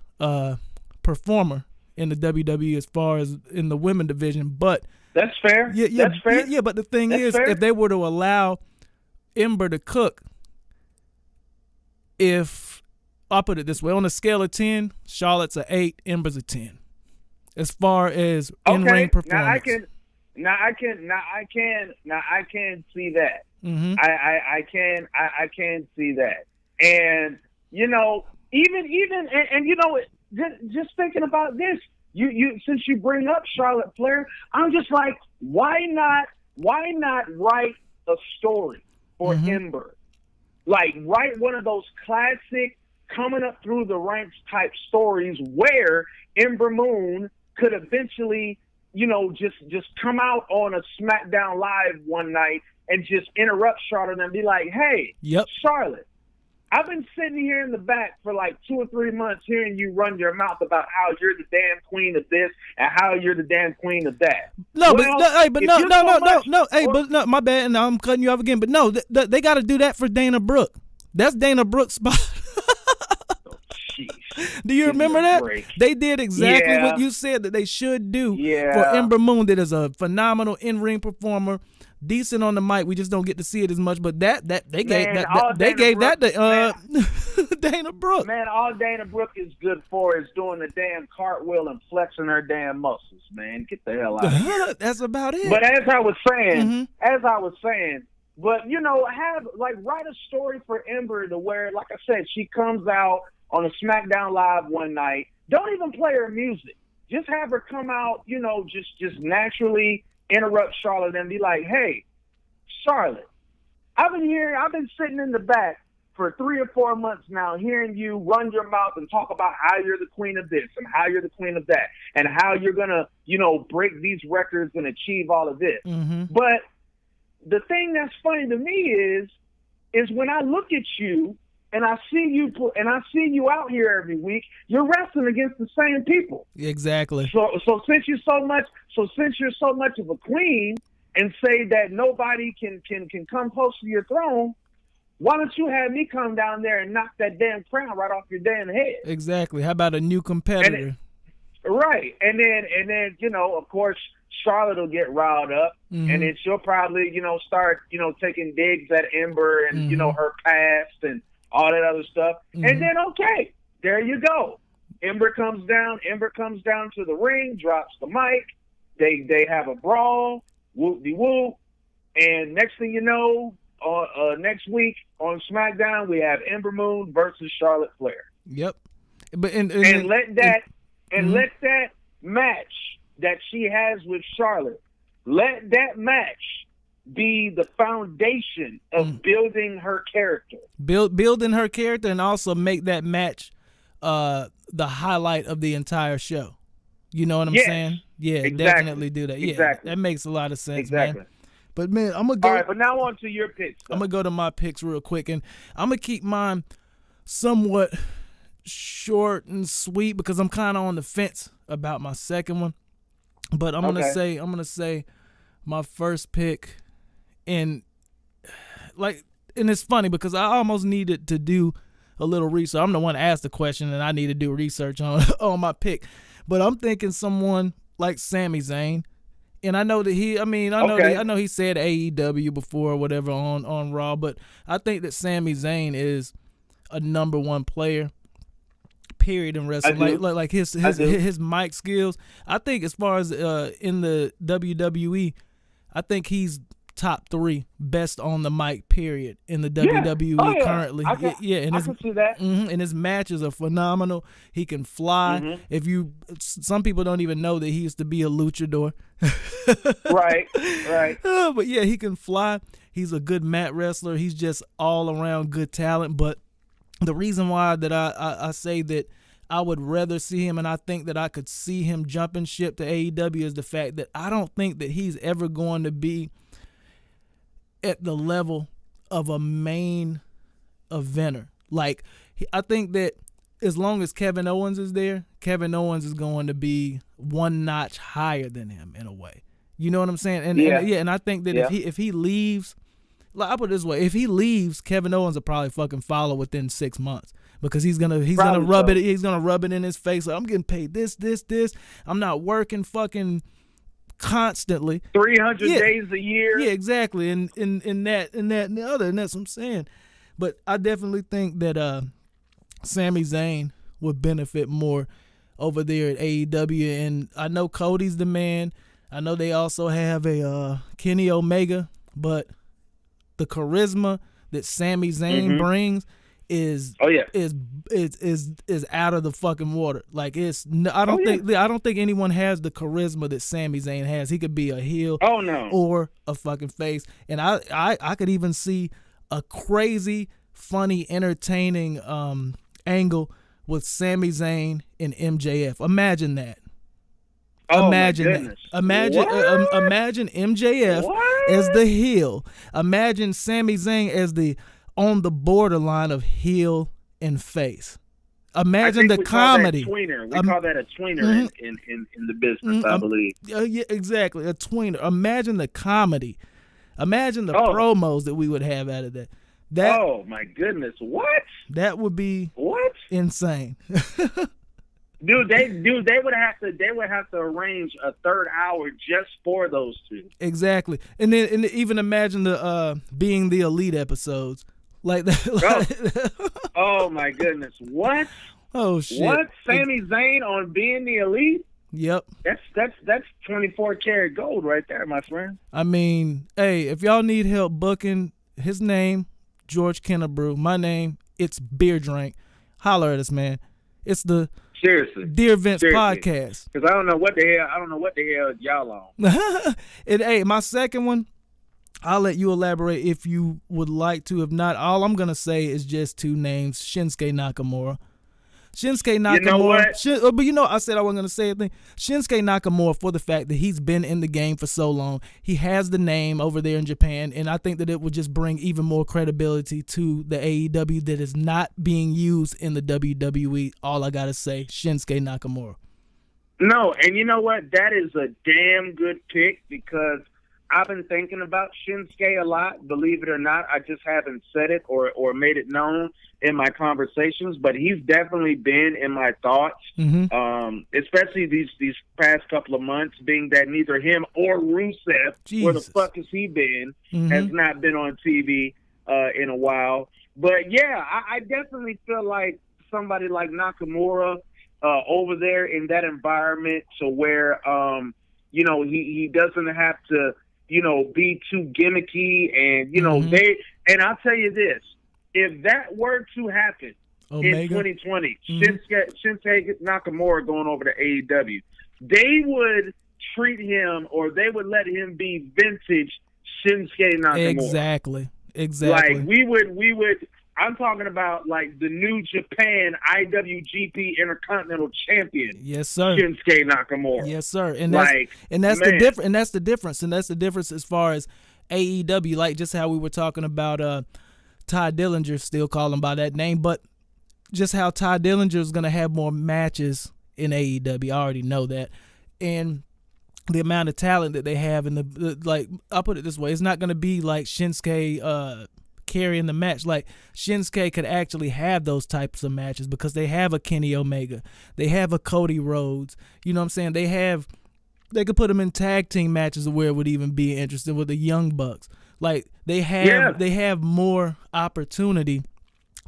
performer in the WWE as far as in the women division. But that's fair. That's fair. Yeah, but the thing is, if they were to allow Ember to cook, I'll put it this way, on a scale of 10, Charlotte's a 8, Ember's a 10. As far as in-ring performance. Now I can see that. I can see that. And just thinking about this, you since you bring up Charlotte Flair, I'm just like, why not write a story for Ember? Like, write one of those classic coming up through the ranks type stories where Ember Moon could eventually, just come out on a SmackDown Live one night and just interrupt Charlotte and be like, hey, Charlotte, I've been sitting here in the back for like 2 or 3 months hearing you run your mouth about how you're the damn queen of this and how you're the damn queen of that. No, my bad, and I'm cutting you off again. But no, they got to do that for Dana Brooke. That's Dana Brooke's spot. Do you remember that? Break. They did exactly what you said that they should do for Ember Moon, that is a phenomenal in-ring performer, decent on the mic. We just don't get to see it as much, but they gave that to Dana Brooke. Man, all Dana Brooke is good for is doing the damn cartwheel and flexing her damn muscles, man. Get the hell out of here. That's about it. But as I was saying, but write a story for Ember to where, like I said, she comes out on a SmackDown Live one night. Don't even play her music. Just have her come out, just naturally interrupt Charlotte and be like, "Hey, Charlotte, I've been sitting in the back for 3 or 4 months now, hearing you run your mouth and talk about how you're the queen of this and how you're the queen of that and how you're gonna, break these records and achieve all of this." Mm-hmm. But the thing that's funny to me is when I look at you and I see you out here every week, you're wrestling against the same people. Exactly. So since you're so much of a queen and say that nobody can come close to your throne, why don't you have me come down there and knock that damn crown right off your damn head? Exactly. How about a new competitor? Right. And then, of course, Charlotte will get riled up, mm-hmm. and then she'll probably, start, taking digs at Ember and, mm-hmm. Her past and all that other stuff. Mm-hmm. And then, okay, there you go. Ember comes down to the ring, drops the mic. They have a brawl, whoop-de-whoop. And next thing you know, next week on SmackDown, we have Ember Moon versus Charlotte Flair. Yep. But let that match that she has with Charlotte, let that match be the foundation of building her character. Building her character, and also make that match the highlight of the entire show. You know what I'm saying? Yeah, exactly. Definitely do that. Yeah, exactly. That makes a lot of sense, exactly. man. But, man, I'm going to go. All right, but now on to your picks. I'm going to go to my picks real quick, and I'm going to keep mine somewhat short and sweet because I'm kind of on the fence about my second one. But I'm gonna say my first pick, and it's funny because I almost needed to do a little research. I'm the one to ask the question, and I need to do research on my pick. But I'm thinking someone like Sami Zayn, and I know that I know he said AEW before or whatever on Raw, but I think that Sami Zayn is a number one player. Period in wrestling, like his mic skills. I think as far as in the WWE, I think he's top 3 best on the mic. Period in the WWE currently. I can see that. Mm-hmm, and his matches are phenomenal. He can fly. Mm-hmm. Some people don't even know that he used to be a luchador. Right. But yeah, he can fly. He's a good mat wrestler. He's just all around good talent. But the reason why that I say that I would rather see him, and I think that I could see him jumping ship to AEW, is the fact that I don't think that he's ever going to be at the level of a main eventer. Like, I think that as long as Kevin Owens is there, Kevin Owens is going to be one notch higher than him in a way. You know what I'm saying? And I think that if he leaves, like, I put it this way: if he leaves, Kevin Owens will probably fucking follow within 6 months because he's gonna rub it in his face. Like, I'm getting paid this. I'm not working fucking constantly. 300 days a year. Yeah, exactly. And that and the other, and that's what I'm saying. But I definitely think that Sami Zayn would benefit more over there at AEW. And I know Cody's the man. I know they also have a Kenny Omega, but the charisma that Sami Zayn brings is out of the fucking water. Like, I don't think anyone has the charisma that Sami Zayn has. He could be a heel or a fucking face. And I could even see a crazy, funny, entertaining angle with Sami Zayn and MJF. Imagine that. Imagine MJF as the heel. Imagine Sami Zayn as the on the borderline of heel and face. Imagine the comedy. We call that a tweener in the business, I believe. Yeah, exactly, a tweener. Imagine the comedy. Imagine the promos that we would have out of that. Oh my goodness! What? That would be what? insane. Dude, they would have to arrange a third hour just for those two. Exactly, and even imagine the being the elite episodes like that. Oh my goodness, what? Oh shit! What? Sami Zayn on being the elite? Yep. That's 24 karat gold right there, my friend. I mean, hey, if y'all need help booking, his name George Kennebrew, my name it's Beer Drink. Holler at us, man. It's the Seriously. Dear Vince podcast. Because I don't know what the hell y'all on. And hey, my second one, I'll let you elaborate if you would like to. If not, all I'm gonna say is just two names: Shinsuke Nakamura. Shinsuke Nakamura. You know what? But I said I wasn't going to say anything. Shinsuke Nakamura, for the fact that he's been in the game for so long, he has the name over there in Japan, and I think that it would just bring even more credibility to the AEW that is not being used in the WWE. All I got to say, Shinsuke Nakamura. No, and you know what? That is a damn good pick because I've been thinking about Shinsuke a lot. Believe it or not, I just haven't said it or made it known in my conversations, but he's definitely been in my thoughts, especially these past couple of months, being that neither him or Rusev, where the fuck has he been, has not been on TV in a while. But yeah, I definitely feel like somebody like Nakamura over there in that environment to where, he doesn't have to, be too gimmicky and, and I'll tell you this, if that were to happen in 2020, Shinsuke Nakamura going over to AEW, they would treat him or they would let him be vintage Shinsuke Nakamura. Exactly. Like we would. I'm talking about like the New Japan IWGP Intercontinental Champion. Yes, sir. Shinsuke Nakamura. Yes, sir. And that's the difference as far as AEW. Like just how we were talking about Ty Dillinger, still call him by that name, but just how Ty Dillinger is going to have more matches in AEW. I already know that. And the amount of talent that they have in I'll put it this way, it's not going to be like Shinsuke carrying the match. Like Shinsuke could actually have those types of matches because they have a Kenny Omega. They have a Cody Rhodes. You know what I'm saying? They could put them in tag team matches where it would even be interesting with the Young Bucks. Like they have more opportunity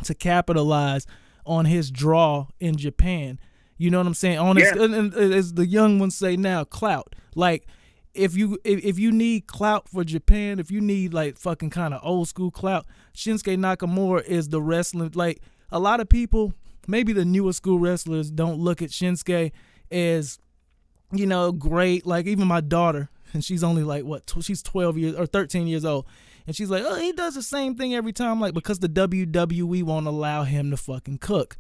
to capitalize on his draw in Japan. You know what I'm saying? And as the young ones say now, clout. Like if you need clout for Japan, if you need like fucking kind of old school clout, Shinsuke Nakamura is the wrestling. Like a lot of people, maybe the newer school wrestlers don't look at Shinsuke as, great. Like even my daughter, and she's only like she's 12 years or 13 years old, and she's like, oh, he does the same thing every time, like because the WWE won't allow him to fucking cook.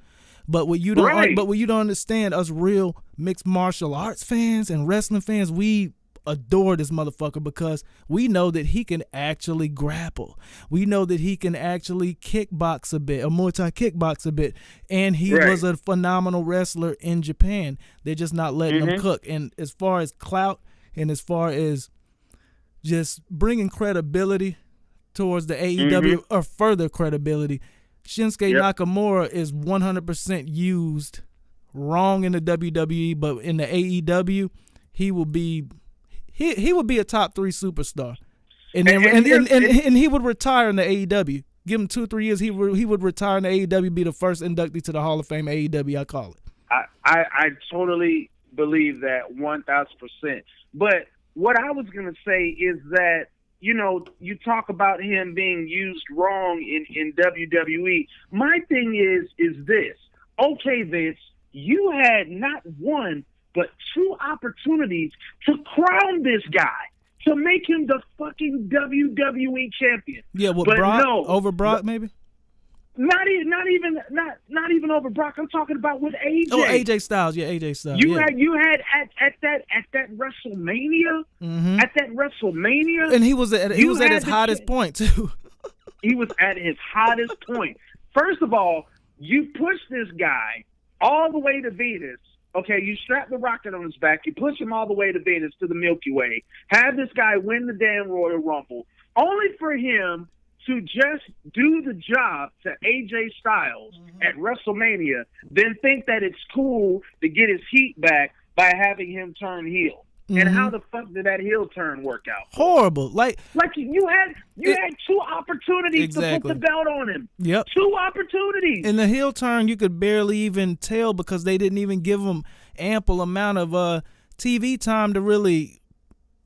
But what you don't understand, us real mixed martial arts fans and wrestling fans, we adore this motherfucker because we know that he can actually grapple. We know that he can actually kickbox a bit, or Muay Thai kickbox a bit, and he was a phenomenal wrestler in Japan. They're just not letting him cook. And as far as clout and as far as just bringing credibility towards the AEW or further credibility, Shinsuke Nakamura is 100% used wrong in the WWE, but in the AEW, he will be a top 3 superstar, and he would retire in the AEW. Give him 2-3 years, he would retire in the AEW, be the first inductee to the Hall of Fame AEW. I call it. I totally believe that 1,000%. But what I was gonna say is that you talk about him being used wrong in WWE. My thing is this. Okay, Vince, you had not one but 2 opportunities to crown this guy, to make him the fucking WWE champion. Yeah, but Brock, no, over Brock maybe? Not even over Brock. I'm talking about with AJ. Oh, AJ Styles. Yeah, AJ Styles. You had at that WrestleMania, and he was at his hottest point too. He was at his hottest point. First of all, you push this guy all the way to Venus. Okay, you strap the rocket on his back. You push him all the way to Venus, to the Milky Way. Have this guy win the damn Royal Rumble, only for him to just do the job to AJ Styles at WrestleMania than think that it's cool to get his heat back by having him turn heel. And how the fuck did that heel turn work out? Horrible. Like you had two opportunities to put the belt on him. Yep. 2 opportunities. In the heel turn, you could barely even tell because they didn't even give him ample amount of TV time to really,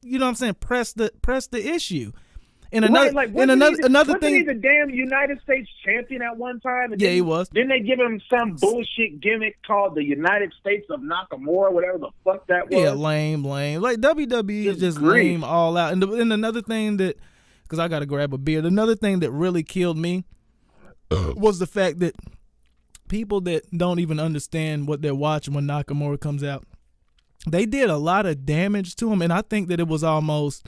you know what I'm saying, press the issue. And another wasn't thing, he the damn United States champion at one time? And he was. Didn't they give him some bullshit gimmick called the United States of Nakamura, whatever the fuck that was? Yeah, lame. Like WWE is just lame all out. And another thing that, because I got to grab a beer, another thing that really killed me was the fact that people that don't even understand what they're watching when Nakamura comes out, they did a lot of damage to him, and I think that it was almost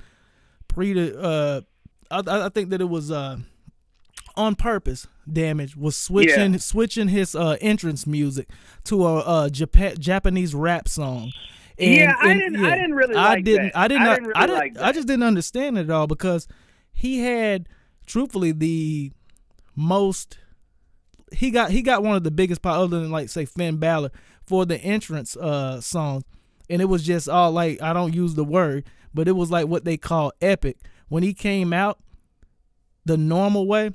I think that it was on purpose. Damage was switching his entrance music to a Japanese rap song. And, I didn't really like that. I just didn't understand it at all because he had, truthfully, the most. He got one of the biggest power, other than like say Finn Balor, for the entrance song, and it was just all like, I don't use the word, but it was like what they call epic. When he came out the normal way,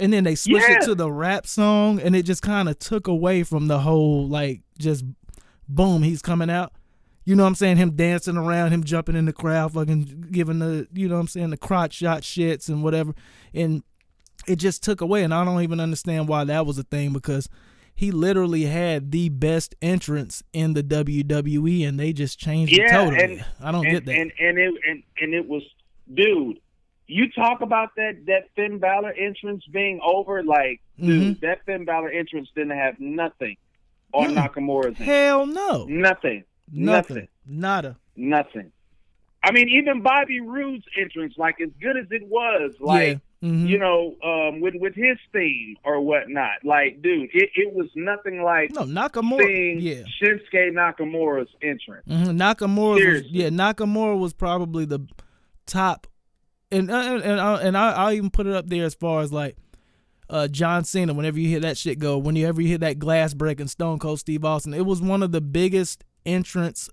and then they switched it to the rap song, and it just kind of took away from the whole, like, just boom, he's coming out. You know what I'm saying? Him dancing around, him jumping in the crowd, fucking giving the, you know what I'm saying, the crotch shot shits and whatever. And it just took away, and I don't even understand why that was a thing, because he literally had the best entrance in the WWE, and they just changed it totally. I don't get that. And it was, dude, you talk about that Finn Balor entrance being over, like, dude, that Finn Balor entrance didn't have nothing on Nakamura's entrance. Hell no. Nothing. Nada. Nothing. I mean, even Bobby Roode's entrance, like, as good as it was, like, you know, with his theme or whatnot, like, dude, it was nothing like Nakamura. Shinsuke Nakamura's entrance. Nakamura was probably the top, and I'll even put it up there as far as like John Cena. Whenever you hear that shit go, whenever you hear that glass breaking Stone Cold Steve Austin, it was one of the biggest entrance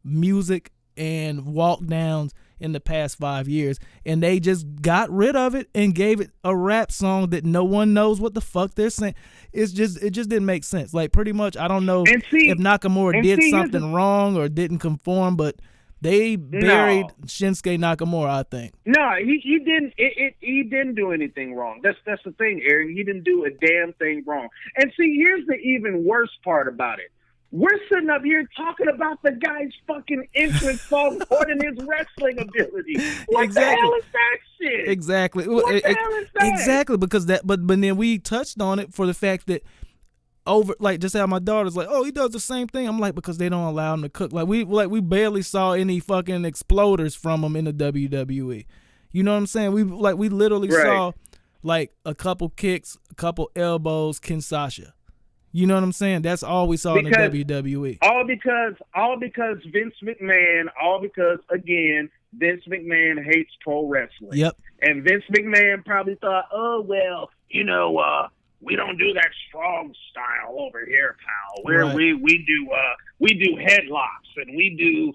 music and walk downs in the past 5 years, and they just got rid of it and gave it a rap song that no one knows what the fuck they're saying. It just didn't make sense. Like, pretty much, I don't know if Nakamura did something wrong or didn't conform, but they buried Shinsuke Nakamura, I think. No, he didn't. He didn't do anything wrong. That's the thing, Aaron. He didn't do a damn thing wrong. And see, here's the even worse part about it. We're sitting up here talking about the guy's fucking entrance song more than his wrestling ability. What the hell is that shit? Exactly. What the hell is that? Exactly, because that. But then we touched on it for the fact that just how my daughter's like, oh, he does the same thing. I'm like, because they don't allow him to cook. We barely saw any fucking exploders from him in the WWE. You know what I'm saying? We literally saw like a couple kicks, a couple elbows, Kinshasa. You know what I'm saying? That's all we saw in the WWE. All because Vince McMahon, again, Vince McMahon hates pro wrestling. Yep. And Vince McMahon probably thought, oh, well, you know, we don't do that strong style over here, pal. We do headlocks and we do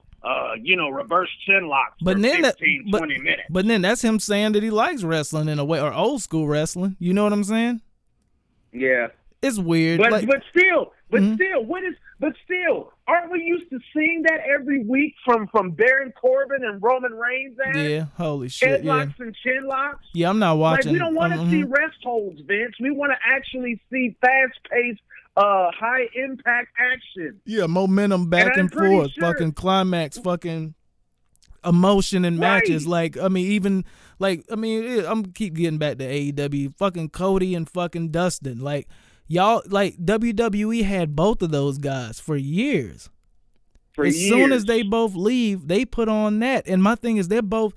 reverse chin locks for 15, 20 minutes. But then that's him saying that he likes wrestling in a way, or old school wrestling. You know what I'm saying? Yeah. It's weird. But still, aren't we used to seeing that every week from Baron Corbin and Roman Reigns? Yeah, holy shit. Headlocks and chin locks. Yeah, I'm not watching. Like, we don't want to see rest holds, Vince. We want to actually see fast-paced, high-impact action. Yeah, momentum back and forth, fucking climax, fucking emotion in matches. Like, I mean, I'm keep getting back to AEW. Fucking Cody and fucking Dustin. Like, y'all, like, WWE had both of those guys for years. As soon as they both leave, they put on that. And my thing is, they're both,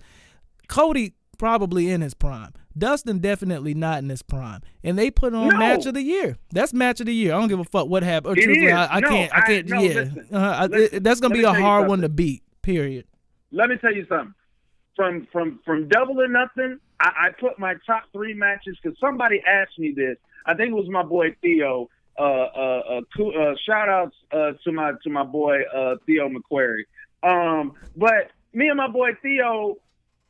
Cody probably in his prime. Dustin definitely not in his prime. And they put on match of the year. That's match of the year. I don't give a fuck what happened. Or truthfully, I can't. That's going to be a hard one to beat, period. Let me tell you something. From Double or Nothing, I put my top 3 matches because somebody asked me this. I think it was my boy Theo. Shout outs to my boy Theo McQuarrie. But me and my boy Theo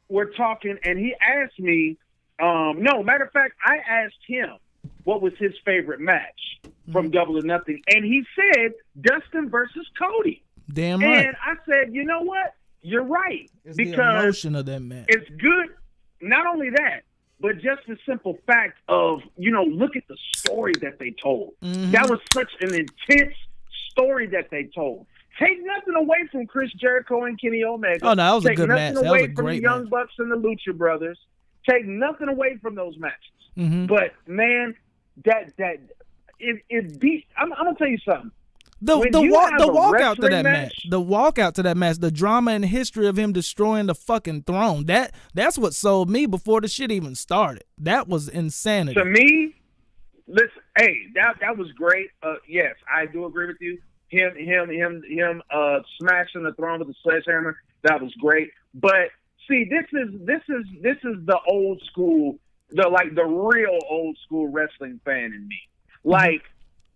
were talking, and he asked me. No, matter of fact, I asked him what was his favorite match from Double or Nothing, and he said Dustin versus Cody. Damn right. And I said, you know what? You're right. It's because the emotion of that match. It's good. Not only that, but just the simple fact of, look at the story that they told. Mm-hmm. That was such an intense story that they told. Take nothing away from Chris Jericho and Kenny Omega. Oh, no, that was a good match. Take nothing away from the great Young match. Bucks and the Lucha Brothers. Take nothing away from those matches. Mm-hmm. But, man, it beat. I'm going to tell you something. The walkout to that match, the drama and history of him destroying the fucking throne. That's what sold me before the shit even started. That was insanity. To me, listen, hey, that was great. Yes, I do agree with you. Him smashing the throne with the sledgehammer, that was great. But see, this is the old school, the real old school wrestling fan in me. Like,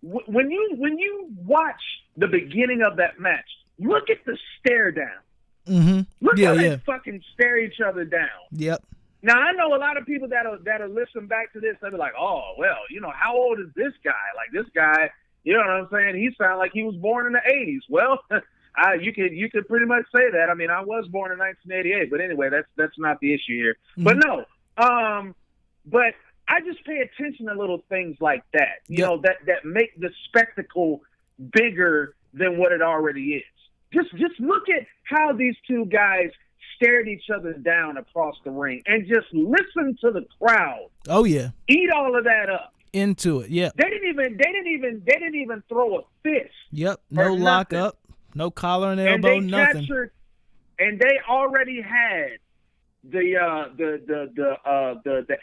when you watch the beginning of that match, look at the stare down. Mm-hmm. Look how they fucking stare each other down. Yep. Now I know a lot of people that'll listen back to this. They'll be like, "Oh, well, how old is this guy? Like this guy, you know what I'm saying? He sounds like he was born in the '80s." Well, you could pretty much say that. I mean, I was born in 1988, but anyway, that's not the issue here. Mm-hmm. But no, but I just pay attention to little things like that, that make the spectacle bigger than what it already is. Just look at how these two guys stared each other down across the ring and just listen to the crowd. Oh yeah. Eat all of that up. Into it, yeah. They didn't even throw a fist. Yep. No lock up, no collar and elbow, nothing. And they already had the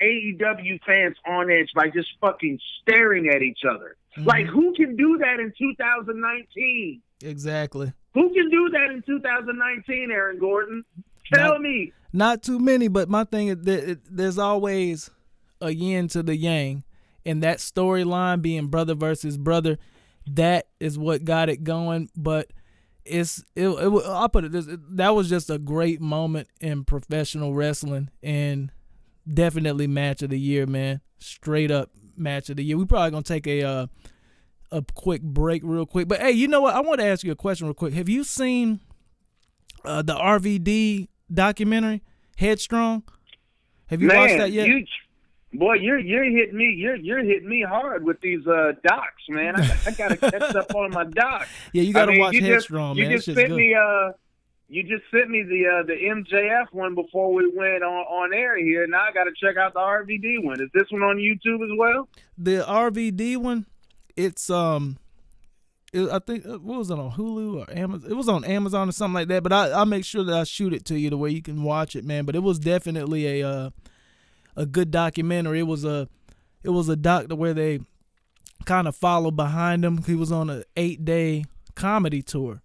AEW fans on edge by just fucking staring at each other. Mm-hmm. Like, who can do that in 2019? Exactly. Who can do that in 2019, Aaron Gordon? Tell me. Not too many, but my thing is that there's always a yin to the yang, and that storyline being brother versus brother, that is what got it going. But I'll put it this: that was just a great moment in professional wrestling, and definitely match of the year, man. Straight up match of the year. We probably gonna take a quick break, real quick. But hey, you know what? I want to ask you a question, real quick. Have you seen the RVD documentary, Headstrong? Have you watched that yet? You're hitting me. You're hitting me hard with these docs, man. I gotta catch up on my docs. Yeah, you gotta watch Headstrong, man. You just sent me the MJF one before we went on air here. Now I gotta check out the RVD one. Is this one on YouTube as well? The RVD one, it's I think what was it on Hulu or Amazon? It was on Amazon or something like that. But I'll make sure that I shoot it to you the way you can watch it, man. But it was definitely a good documentary. It was a doctor where they kind of followed behind him. He was on an 8-day comedy tour.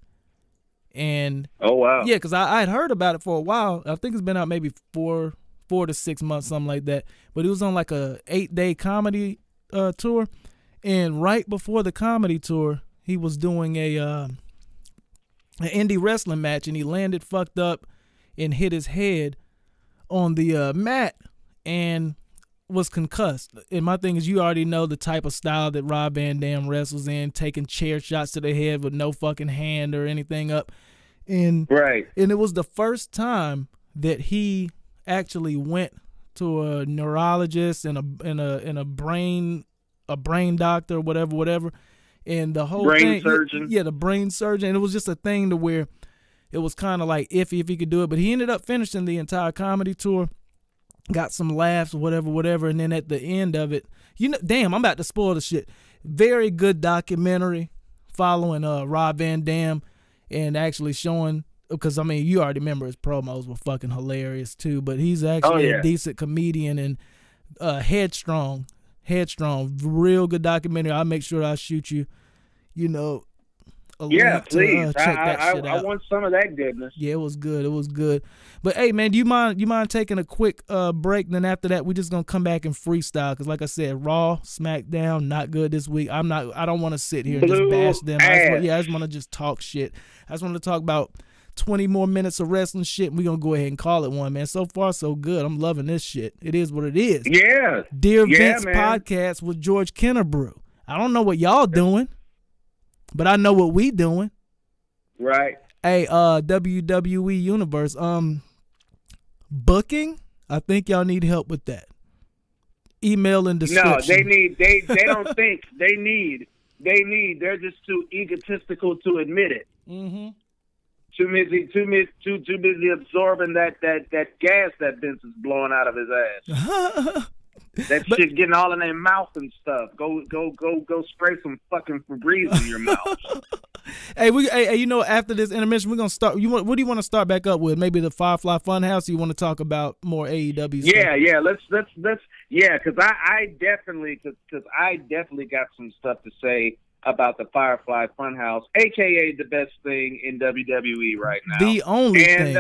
And oh wow, yeah, because I had heard about it for a while. I think it's been out maybe 4 to 6 months, something like that. But he was on like a 8-day comedy tour, and right before the comedy tour, he was doing an indie wrestling match, and he landed fucked up and hit his head on the mat and was concussed. And my thing is, you already know the type of style that Rob Van Dam wrestles in, taking chair shots to the head with no fucking hand or anything up. And right. And it was the first time that he actually went to a neurologist and a brain doctor, whatever. And the whole brain surgeon. Yeah, the brain surgeon. And it was just a thing to where it was kind of like iffy if he could do it. But he ended up finishing the entire comedy tour. Got some laughs, whatever, and then at the end of it, damn, I'm about to spoil the shit. Very good documentary following Rob Van Dam and actually showing, because I mean, you already remember his promos were fucking hilarious too, but he's actually a decent comedian. And Headstrong, real good documentary. I'll make sure I shoot you, link please. to check that shit out. I want some of that goodness. Yeah, it was good. It was good. But hey, man, do you mind taking a quick break? Then after that, we're just gonna come back and freestyle. Cause like I said, Raw, SmackDown, not good this week. I don't want to sit here and just bash them. I just want to just talk shit. I just want to talk about 20 more minutes of wrestling shit, and we're gonna go ahead and call it one, man. So far, so good. I'm loving this shit. It is what it is. Yeah. Dear Vince podcast with George Kennebrew. I don't know what y'all doing, but I know what we doing. Right. Hey, WWE Universe, booking. I think y'all need help with that. Email in description. No, they don't think they need. They're just too egotistical to admit it. Mm-hmm. Too busy absorbing that gas that Vince is blowing out of his ass. That shit getting all in their mouth and stuff. Go spray some fucking Febreze in your mouth. Hey, you know, after this intermission, we're gonna start. What do you want to start back up with? Maybe the Firefly Fun House. Or you want to talk about more AEW stuff? Yeah. Let's because I definitely got some stuff to say about the Firefly Fun House, aka the best thing in WWE right now. The only thing.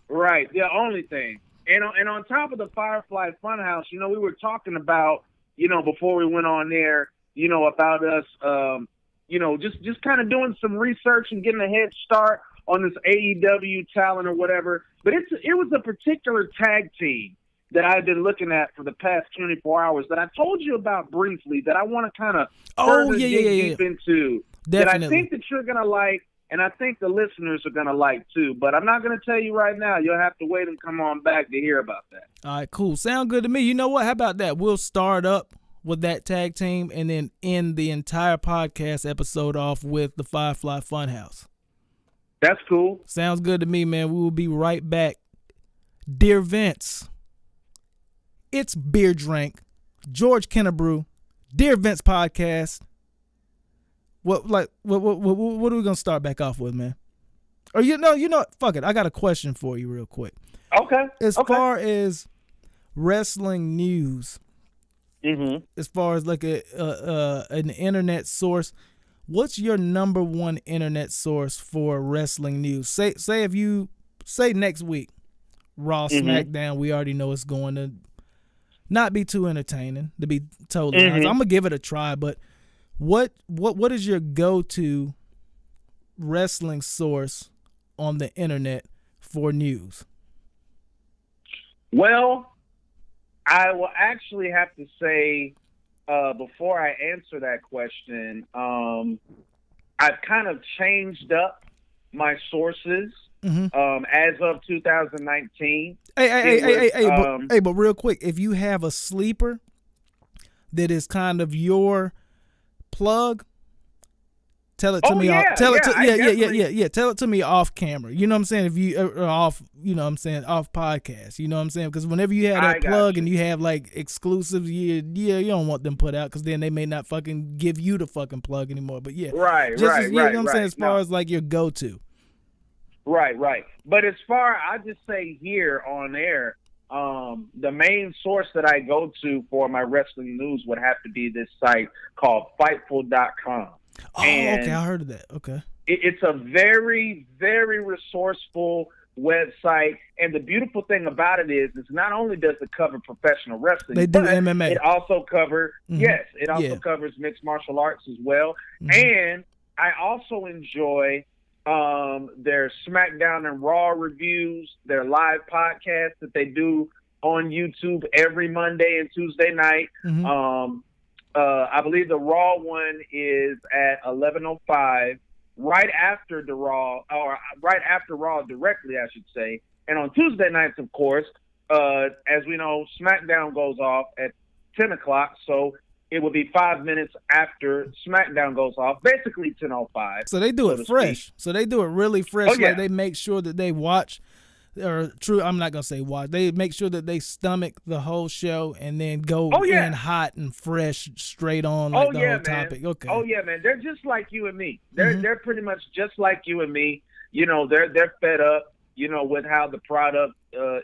Right, the only thing. And on top of the Firefly Fun House, you know, we were talking about, you know, before we went on there, you know, about us, you know, just kind of doing some research and getting a head start on this AEW talent or whatever. But it was a particular tag team that I've been looking at for the past 24 hours that I told you about briefly that I want to kind of dig deep into. Definitely. That I think that you're going to like, and I think the listeners are going to like too. But I'm not going to tell you right now. You'll have to wait and come on back to hear about that. All right, cool. Sound good to me. You know what? How about that? We'll start up with that tag team and then end the entire podcast episode off with the Firefly Fun House. That's cool. Sounds good to me, man. We will be right back. Dear Vince, it's Beer Drink, George Kennebrew, Dear Vince podcast. What are we gonna start back off with, man? Or you know, fuck it. I got a question for you, real quick. Okay. As far as wrestling news, as far as like an internet source, what's your number one internet source for wrestling news? Say if you say next week, Raw, SmackDown, we already know it's going to not be too entertaining, to be totally honest. I'm gonna give it a try, but what is your go-to wrestling source on the internet for news? Well, I will actually have to say, before I answer that question, I've kind of changed up my sources as of 2019. But real quick, if you have a sleeper that is kind of your plug, tell it to me. Tell it to me off camera. You know what I'm saying? If you off, you know what I'm saying, off podcast. You know what I'm saying? Because whenever you have that plug and you have like exclusives, you don't want them put out because then they may not fucking give you the fucking plug anymore. But yeah, right. You know what I'm saying? As far as like your go-to. Right. But as far, I just say here on air, the main source that I go to for my wrestling news would have to be this site called Fightful.com. Oh, okay, I heard of that. Okay. It's a very, very resourceful website, and the beautiful thing about it is not only does it cover professional wrestling, they do MMA. It also covers covers mixed martial arts as well. And I also enjoy their SmackDown and Raw reviews, their live podcasts that they do on YouTube every Monday and Tuesday night. I believe the Raw one is at 11:05, right after the Raw, or right after Raw directly, I should say. And on Tuesday nights, of course, as we know, SmackDown goes off at 10 o'clock, so it will be 5 minutes after SmackDown goes off, basically 10:05. So they do it fresh. So they do it really fresh. Oh, yeah. Like they make sure that they watch, I'm not going to say watch. They make sure that they stomach the whole show and then go in hot and fresh straight on whole topic. Okay. Oh, yeah, man. They're just like you and me. They're pretty much just like you and me. You know, they're fed up, you know, with how the product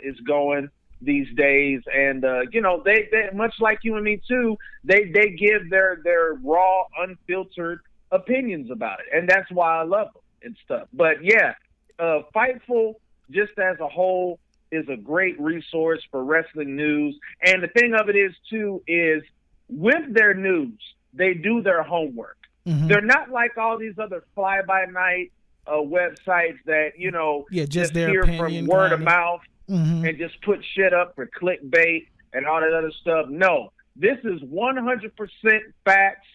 is going these days, and you know, they much like you and me too, they give their raw, unfiltered opinions about it, and that's why I love them and stuff. But yeah, Fightful just as a whole is a great resource for wrestling news. And the thing of it is too is with their news, they do their homework. Mm-hmm. They're not like all these other fly-by-night websites that, you know, just their hear opinion, from word of mouth mm-hmm. and just put shit up for clickbait and all that other stuff. No, this is 100% facts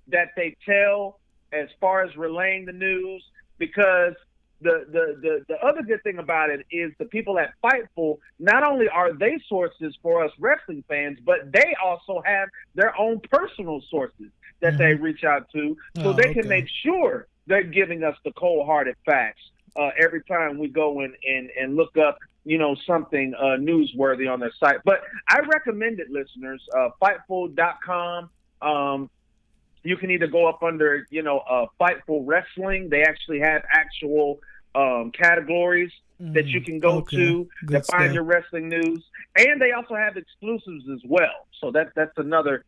that they tell as far as relaying the news, because the other good thing about it is the people at Fightful, not only are they sources for us wrestling fans, but they also have their own personal sources that they reach out to, so they can make sure they're giving us the cold-hearted facts every time we go in and look up, you know, something newsworthy on their site. But I recommend it, listeners. Fightful.com. You can either go up under, you know, Fightful Wrestling. They actually have actual categories that you can go to find your wrestling news, and they also have exclusives as well. So that's another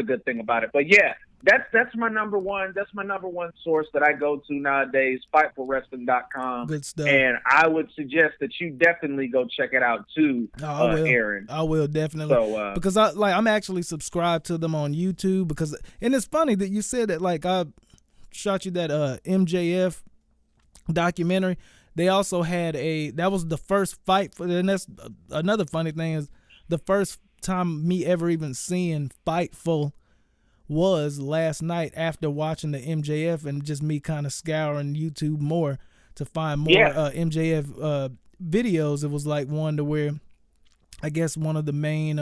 good thing about it. But yeah, that's my number one. That's my number one source that I go to nowadays. FightfulWrestling.com. Good stuff. And I would suggest that you definitely go check it out too, Aaron. I will definitely. So, because I'm actually subscribed to them on YouTube, and it's funny that you said that. Like, I shot you that MJF documentary. They also had that was the first fight for, and that's another funny thing is the first time me ever even seeing Fightful was last night after watching the MJF, and just me kind of scouring YouTube more to find more MJF videos. It was like one to where I guess one of the main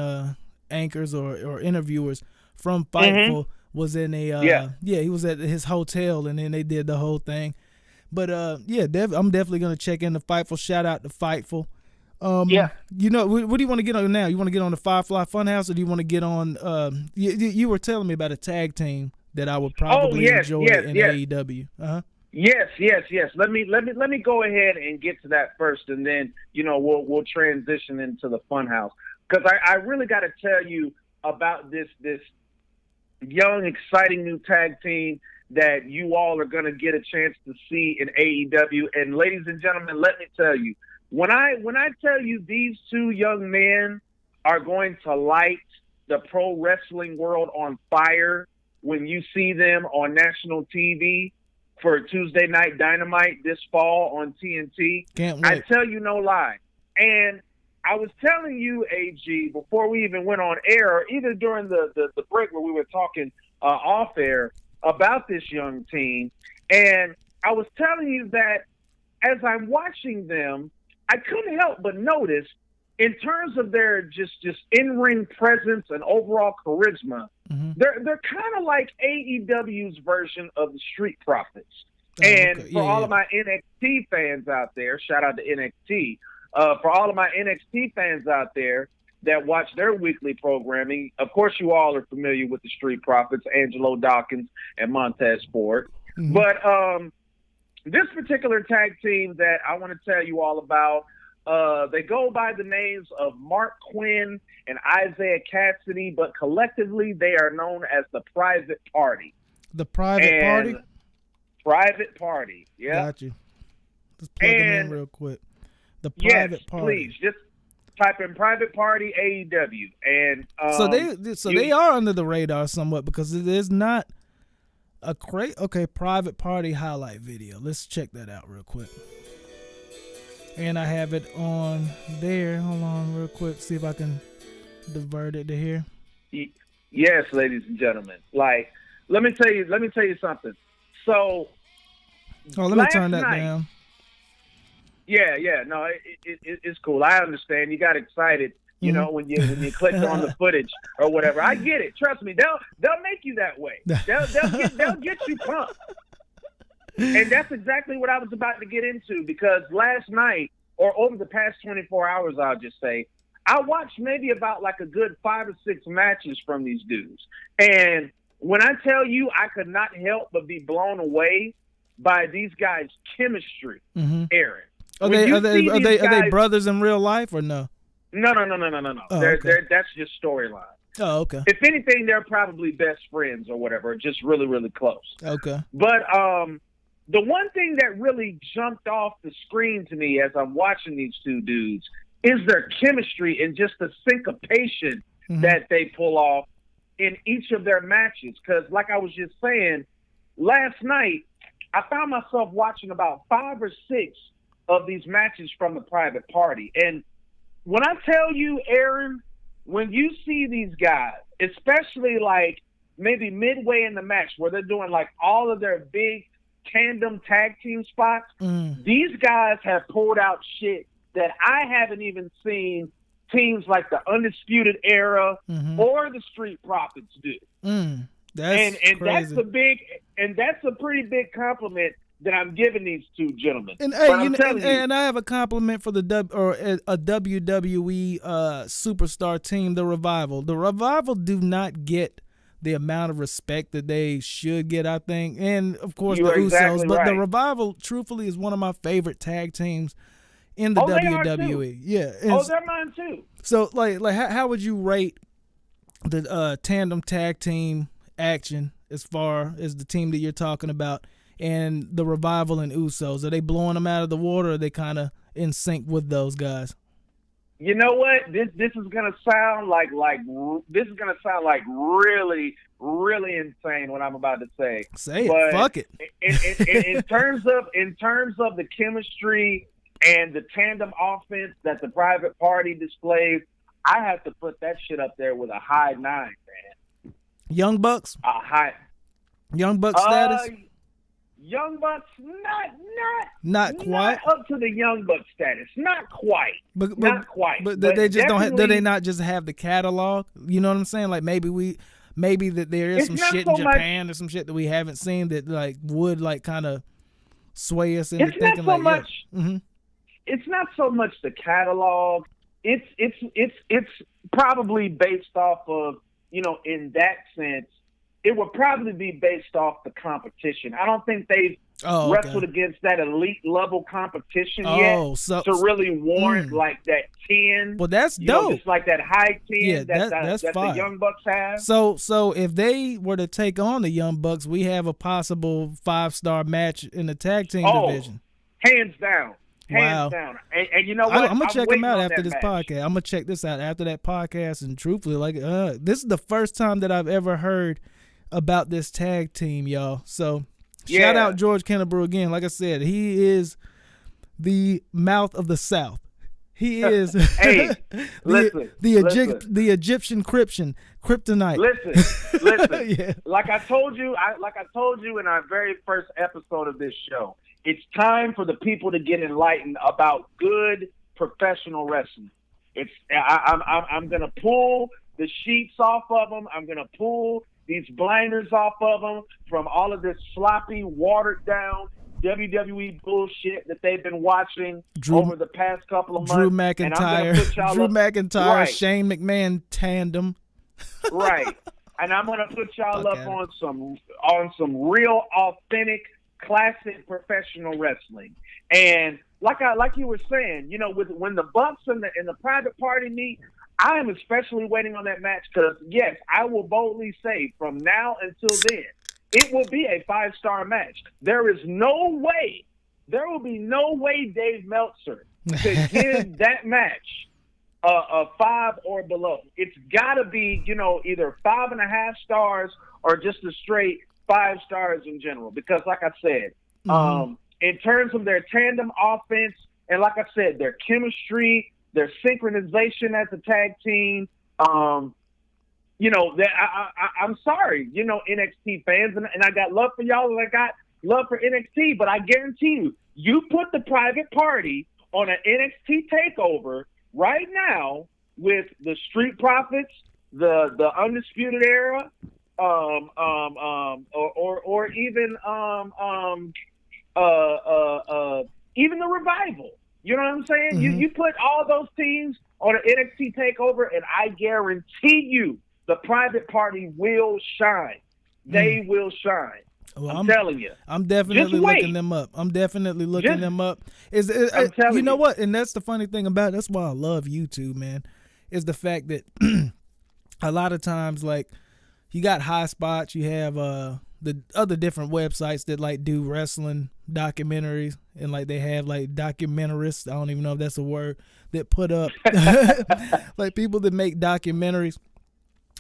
anchors or interviewers from Fightful was in a he was at his hotel, and then they did the whole thing. But I'm definitely gonna check into Fightful. Shout out to Fightful. You know, what do you want to get on now? You want to get on the Firefly Fun House, or do you want to get on? You were telling me about a tag team that I would probably enjoy in AEW. Yes. Let me go ahead and get to that first, and then we'll transition into the Fun House, because I really got to tell you about this young, exciting new tag team that you all are going to get a chance to see in AEW. And ladies and gentlemen, let me tell you, when I tell you these two young men are going to light the pro wrestling world on fire when you see them on national TV for Tuesday Night Dynamite this fall on TNT, can't wait. I tell you no lie. And I was telling you, AG, before we even went on air, or either during the break where we were talking off air about this young team, and I was telling you that as I'm watching them, I couldn't help but notice, in terms of their just in-ring presence and overall charisma, they're kind of like AEW's version of the Street Profits. All of my NXT fans out there, shout out to NXT, for all of my NXT fans out there that watch their weekly programming, of course you all are familiar with the Street Profits, Angelo Dawkins and Montez Ford. But this particular tag team that I want to tell you all about, they go by the names of Mark Quinn and Isaiah Cassidy, but collectively they are known as the Private Party. The Private Party? Private Party, yeah. Got you. Just plug them in real quick. The Private Party. Please, just type in Private Party AEW. And they are under the radar somewhat, because it is not a Private Party highlight video. Let's check that out real quick. And I have it on there. Hold on real quick, see if I can divert it to here. Yes, ladies and gentlemen. Like, let me tell you something. So let me turn that down. Yeah, no, it's cool. I understand. You got excited, when you clicked on the footage or whatever. I get it. Trust me, they'll make you that way. They'll get you pumped. And that's exactly what I was about to get into, because last night, or over the past 24 hours, I'll just say, I watched maybe about like a good 5 or 6 matches from these dudes. And when I tell you, I could not help but be blown away by these guys' chemistry, Aaron. Are they brothers in real life or no? No. Oh, okay. That's just storyline. Oh, okay. If anything, they're probably best friends or whatever, just really, really close. Okay. But the one thing that really jumped off the screen to me as I'm watching these two dudes is their chemistry and just the syncopation that they pull off in each of their matches. Because like I was just saying, last night, I found myself watching about 5 or 6 of these matches from the Private Party. And when I tell you, Aaron, when you see these guys, especially like maybe midway in the match where they're doing like all of their big tandem tag team spots, these guys have pulled out shit that I haven't even seen teams like the Undisputed Era or the Street Profits do. That's crazy. That's a pretty big compliment that I'm giving these two gentlemen. And hey, and I have a compliment for a WWE superstar team, the Revival. The Revival do not get the amount of respect that they should get, I think. And of course the Usos, but the Revival truthfully is one of my favorite tag teams in the WWE. Yeah. They're mine too. So like how would you rate the tandem tag team action as far as the team that you're talking about and the Revival and Usos? Are they blowing them out of the water, or are they kind of in sync with those guys? You know what? This is gonna sound like really, really insane what I'm about to say. Say it. Fuck it. In terms of the chemistry and the tandem offense that the Private Party displays, I have to put that shit up there with a high 9, man. Young Bucks? A high Young Bucks status? Young Bucks, not quite up to the Young Bucks status. Not quite. Not quite. But they just don't have. Do they not just have the catalog? You know what I'm saying? Like maybe that there is some shit in Japan or some shit that we haven't seen that like would like kind of sway us into thinking like much. Yeah. It's not so much the catalog. It's probably based off of, you know, in that sense, it would probably be based off the competition. I don't think they've wrestled against that elite level competition yet to really warrant like that 10. Well, that's dope. Just like that high 10 that the Young Bucks have. So if they were to take on the Young Bucks, we have a possible 5-star match in the tag team division. Hands down. Hands down. And you know what? I'm going to check them out after this podcast. I'm going to check this out after that podcast. And truthfully, like this is the first time that I've ever heard about this tag team, y'all. So shout out George Kennebrew again. Like I said, he is the mouth of the South. He is the Egyptian kryptonite. Listen. Yeah. Like I told you in our very first episode of this show, it's time for the people to get enlightened about good professional wrestling. I'm gonna pull the sheets off of them. I'm gonna pull these blinders off of them from all of this sloppy, watered down WWE bullshit that they've been watching over the past couple of months. Drew McIntyre, Shane McMahon tandem. Right. And I'm gonna put y'all up on some real authentic classic professional wrestling. And like you were saying, you know, when the Bucks and the Private Party meet, I am especially waiting on that match because, yes, I will boldly say from now until then, it will be a 5-star match. There will be no way Dave Meltzer could give that match a 5 or below. It's got to be, you know, either 5.5 stars or just a straight 5 stars in general. Because, like I said, in terms of their tandem offense, and like I said, their chemistry, their synchronization as a tag team, you know, I'm sorry, you know, NXT fans, and I got love for y'all and I got love for NXT, but I guarantee you put the Private Party on an NXT takeover right now with the Street Profits, the Undisputed Era, or even even the Revival. You know what I'm saying? You put all those teams on an NXT takeover, and I guarantee you the Private Party will shine. They will shine. Well, I'm telling you. I'm definitely looking them up. I'm definitely looking them up. You know what? And that's the funny thing about it. That's why I love YouTube, man, is the fact that a lot of times, like, you got High Spots, you have the other different websites that like do wrestling documentaries, and like they have like documentarists, I don't even know if that's a word, that put up like people that make documentaries.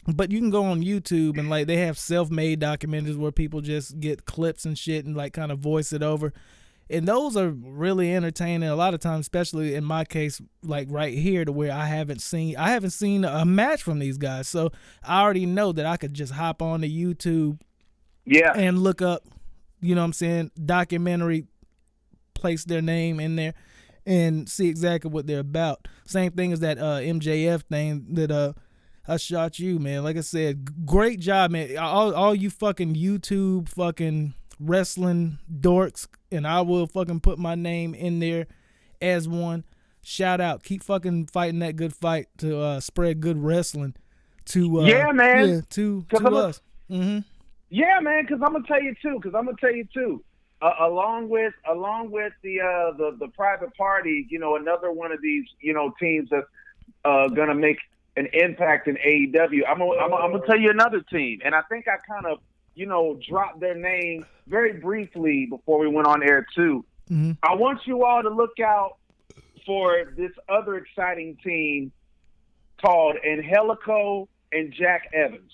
But you can go on YouTube and like they have self-made documentaries where people just get clips and shit and like kind of voice it over. And those are really entertaining a lot of times, especially in my case, like right here, to where I haven't seen a match from these guys. So I already know that I could just hop on to YouTube and look up, you know what I'm saying, documentary, place their name in there and see exactly what they're about. Same thing as that MJF thing that I shot you, man. Like I said, great job, man. All you fucking YouTube fucking wrestling dorks, and I will fucking put my name in there as one. Shout out. Keep fucking fighting that good fight to spread good wrestling to man. To us. Mm-hmm. Yeah, man, because I'm gonna tell you too. Along with the private party, you know, another one of these, you know, teams that's gonna make an impact in AEW. I'm gonna tell you another team, and I think I kind of, you know, dropped their name very briefly before we went on air too. Mm-hmm. I want you all to look out for this other exciting team called Angelico and Jack Evans.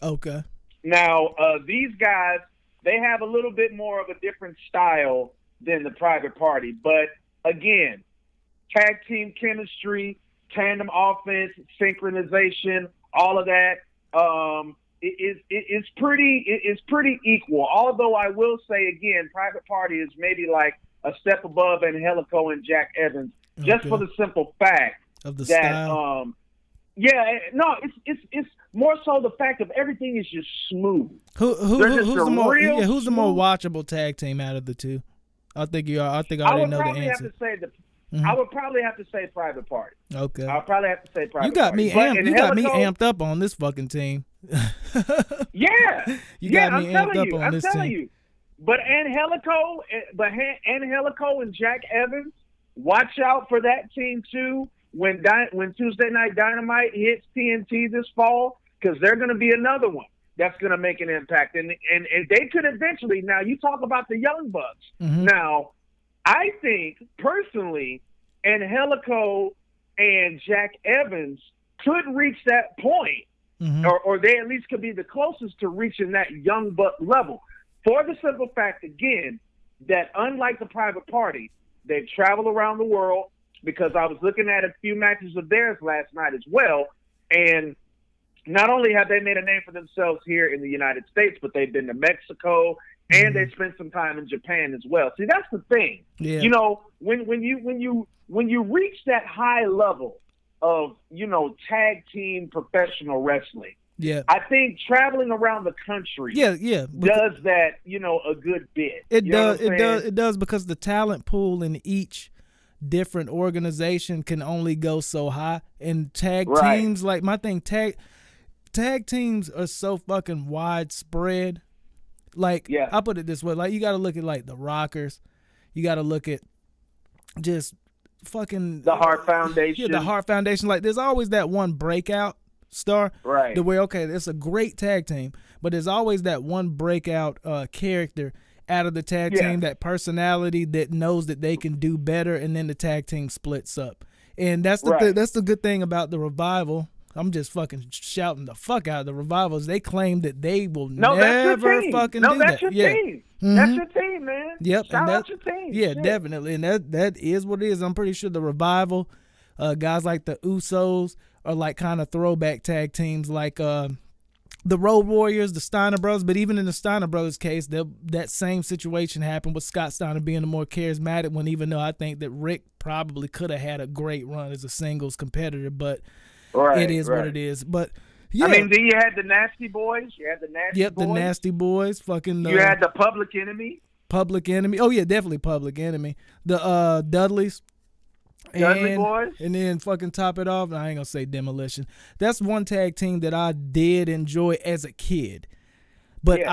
Okay. Now, these guys, they have a little bit more of a different style than the private party. But, again, tag team chemistry, tandem offense, synchronization, all of that, it's pretty equal. Although I will say, again, private party is maybe like a step above Angelico and Jack Evans, just for the simple fact of the that, style. It's more so the fact of everything is just smooth. Who's the more watchable tag team out of the two? I think I already know the answer. I would probably have to say private party. Okay. I'll probably have to say private party. You got me amped up on this fucking team. Yeah. You got me amped up on this team. I'm telling you. But Angelico and Jack Evans, watch out for that team too. When Tuesday Night Dynamite hits TNT this fall, because they're going to be another one that's going to make an impact. And they could eventually, now you talk about the Young Bucks. Mm-hmm. Now, I think, personally, Angelico and Jack Evans could reach that point, mm-hmm. or they at least could be the closest to reaching that Young Buck level. For the simple fact, again, that unlike the private party, they've traveled around the world, because I was looking at a few matches of theirs last night as well, and not only have they made a name for themselves here in the United States, but they've been to Mexico, and mm-hmm. they spent some time in Japan as well. See, that's the thing. Yeah. You know, when you reach that high level of, you know, tag team professional wrestling, yeah, I think traveling around the country does that, you know, a good bit. It does because the talent pool in each different organization can only go so high, and tag teams, like my thing, tag teams are so fucking widespread. Like, I put it this way, like, you got to look at like the Rockers, you got to look at just fucking the Hart Foundation. Yeah, the Hart Foundation. Like, there's always that one breakout star, right? The way, okay, it's a great tag team, but there's always that one breakout character out of the tag team, that personality that knows that they can do better, and then the tag team splits up. And that's the that's the good thing about the Revival. I'm just fucking shouting the fuck out of the Revivals. They claim that they will never fucking do that. Team. Mm-hmm. That's your team, man. Yep. Shout out your team. Yeah, definitely. And that is what it is. I'm pretty sure the Revival, guys like the Usos are like kind of throwback tag teams, like the Road Warriors, the Steiner Brothers. But even in the Steiner Brothers case, that same situation happened with Scott Steiner being the more charismatic one, even though I think that Rick probably could have had a great run as a singles competitor, but it is what it is. But yeah, I mean, then you had the Nasty Boys. The Nasty Boys. Fucking. You had the Public Enemy. Oh yeah, definitely Public Enemy. The Dudleys. Dudley Boys. And then fucking top it off, I ain't gonna say Demolition. That's one tag team that I did enjoy as a kid. But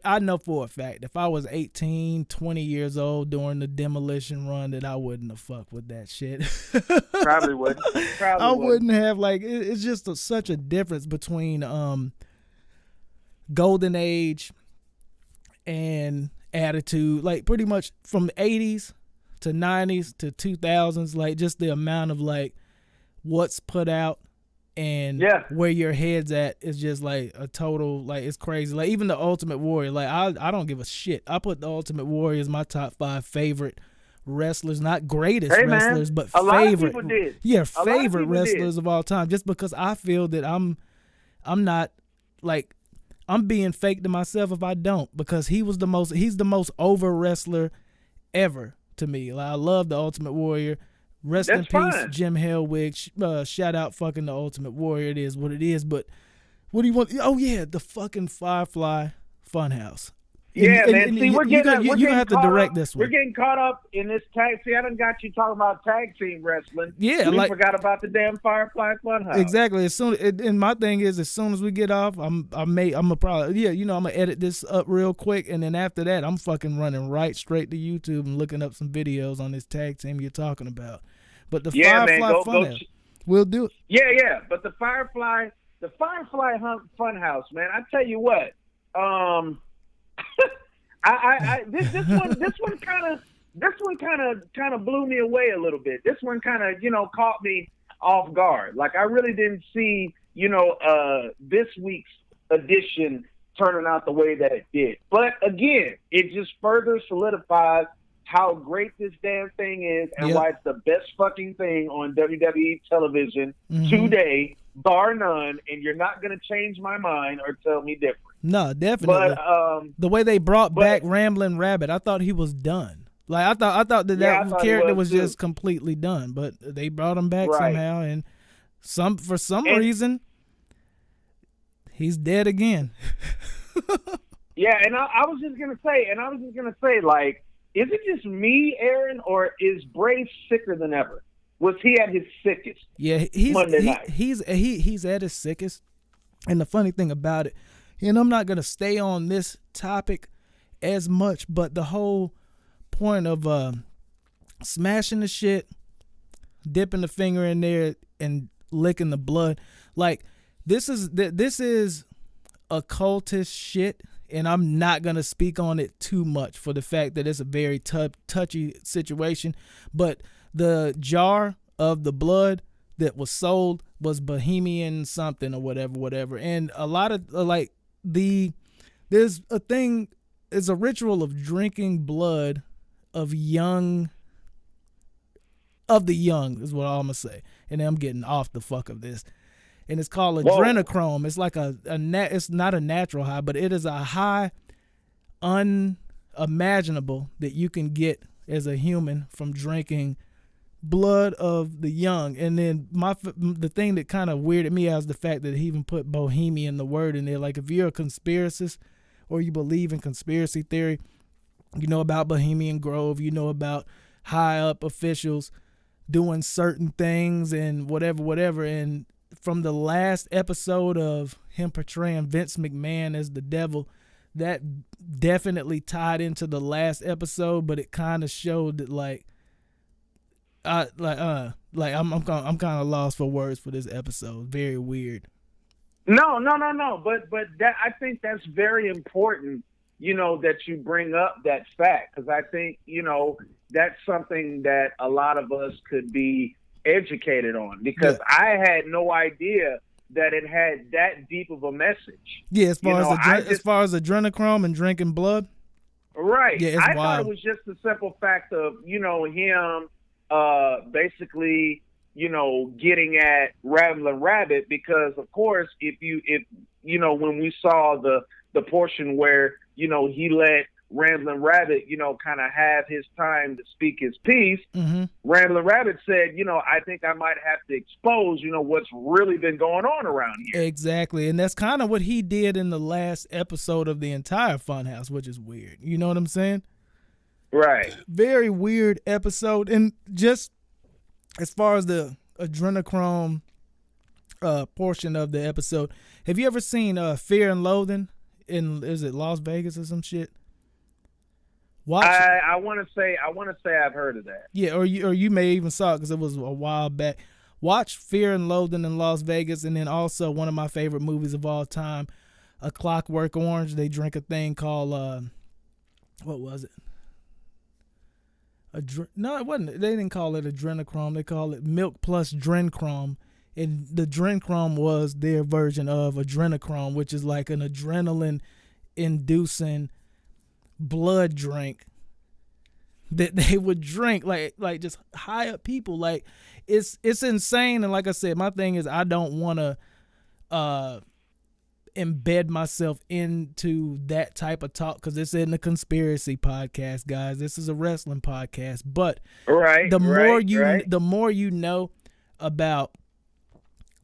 I know for a fact if I was 18, 20 years old during the demolition run that I wouldn't have fucked with that shit. Probably wouldn't. I wouldn't have. Like it's just such a difference between Golden Age and Attitude. Like pretty much from the 80s to 90s to 2000s, like just the amount of like what's put out and where your head's at is just like a total, like it's crazy. Like even the Ultimate Warrior, like I don't give a shit. I put the Ultimate Warrior as my top 5 favorite wrestlers, not greatest wrestlers, but favorite. Yeah, favorite wrestlers of all time. Just because I feel that I'm not like I'm being fake to myself if I don't, because he's the most over wrestler ever to me. Like I love the Ultimate Warrior. Rest in peace, Jim Hellwig. Shout out fucking the Ultimate Warrior. It is what it is. But what do you want? Oh, yeah, the fucking Firefly Fun House. Yeah, man. See, we're gonna have to direct this one. We're getting caught up in this tag. See, I done got you talking about tag team wrestling. Yeah, we forgot about the damn Firefly Fun House. Exactly. And my thing is, as soon as we get off, I'm gonna edit this up real quick, and then after that, I'm fucking running right straight to YouTube and looking up some videos on this tag team you're talking about. But the Firefly Fun House, we'll do it. Yeah. But the Firefly Fun House, man. I tell you what. This one kind of blew me away a little bit. This one kind of caught me off guard. Like I really didn't see this week's edition turning out the way that it did. But again, it just further solidifies how great this damn thing is and why it's the best fucking thing on WWE television today, bar none. And you're not gonna change my mind or tell me different. No, definitely. But the way they brought back Ramblin' Rabbit, I thought he was done. Like I thought that character was just completely done. But they brought him back somehow, and for some reason, he's dead again. Yeah, and I was just gonna say, like, is it just me, Aaron, or is Bray sicker than ever? Was he at his sickest? Yeah, Monday night? He's at his sickest. And the funny thing about it, and I'm not gonna stay on this topic as much, but the whole point of smashing the shit, dipping the finger in there, and licking the blood, like this is occultist shit. And I'm not going to speak on it too much for the fact that it's a very touchy situation. But the jar of the blood that was sold was Bohemian something or whatever. And a lot of there's a ritual of drinking blood of the young is what I'm going to say. And I'm getting off the fuck of this. And it's called adrenochrome. It's like it's not a natural high, but it is a high unimaginable that you can get as a human from drinking blood of the young. And then the thing that kind of weirded me out is the fact that he even put Bohemian, the word, in there. Like if you're a conspiracist or you believe in conspiracy theory, you know about Bohemian Grove, you know about high up officials doing certain things and whatever. And from the last episode of him portraying Vince McMahon as the devil, that definitely tied into the last episode, but it kind of showed that I'm kind of lost for words for this episode. Very weird. No. But that, I think that's very important, that you bring up that fact, because I think, that's something that a lot of us could be educated on, because I had no idea that it had that deep of a message. Yeah, as far as adrenochrome and drinking blood. Right. Yeah, it's wild. Thought it was just the simple fact of, him basically, getting at Ramblin' Rabbit, because of course if when we saw the portion where, he let Ramblin' Rabbit, kind of have his time to speak his piece. Mm-hmm. Ramblin' Rabbit said, I think I might have to expose, what's really been going on around here. Exactly. And that's kind of what he did in the last episode of the entire Funhouse, which is weird. You know what I'm saying? Right. Very weird episode. And just as far as the adrenochrome portion of the episode, have you ever seen Fear and Loathing is it Las Vegas or some shit? Watch. I want to say I've heard of that. Yeah, or you may even saw it because it was a while back. Watch Fear and Loathing in Las Vegas, and then also one of my favorite movies of all time, A Clockwork Orange. They drink a thing called what was it? No, it wasn't. They didn't call it adrenochrome. They call it milk plus drenchrome. And the drenchrome was their version of adrenochrome, which is like an adrenaline-inducing blood drink that they would drink, like just high up people. Like it's insane. And like I said, my thing is I don't want to embed myself into that type of talk because it's in the conspiracy podcast, guys. This is a wrestling podcast, but the more you know about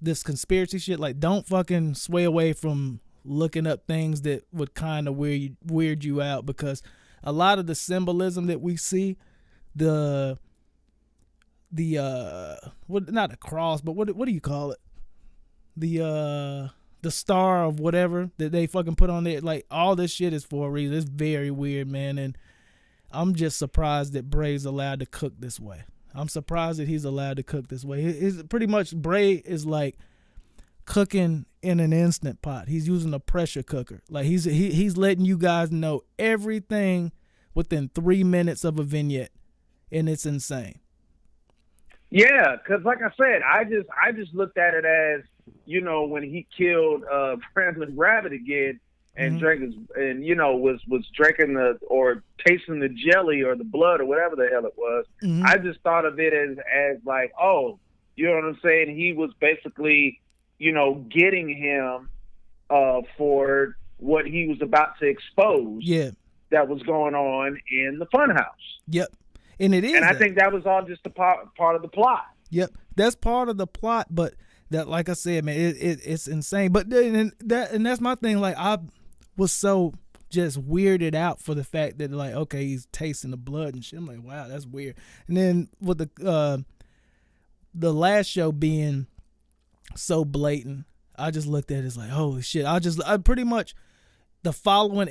this conspiracy shit, like don't fucking sway away from looking up things that would kind of weird you out, because a lot of the symbolism that we see, the what, not a cross, but what do you call it? The star of whatever that they fucking put on there, like all this shit is for a reason. It's very weird, man, and I'm just surprised that Bray's allowed to cook this way. I'm surprised that he's allowed to cook this way. It's pretty much Bray is like cooking in an Instant Pot. He's using a pressure cooker. Like he's letting you guys know everything within 3 minutes of a vignette, and it's insane. Yeah, because like I said, I just looked at it as, you know, when he killed Brandon Rabbit again and drank his, and you know was drinking or tasting the jelly or the blood or whatever the hell it was. I just thought of it as like, oh, you know what I'm saying? He was basically, you know, getting him for what he was about to expose. Yeah, that was going on in the Fun House. Yep, and it is. And I think that was all just a part of the plot. Yep, that's part of the plot, but that, like I said, man, it's insane. But that's my thing. Like I was so just weirded out for the fact that, like, okay, he's tasting the blood and shit. I'm like, wow, that's weird. And then with the last show being so blatant, I just looked at it as like, holy shit. I pretty much the following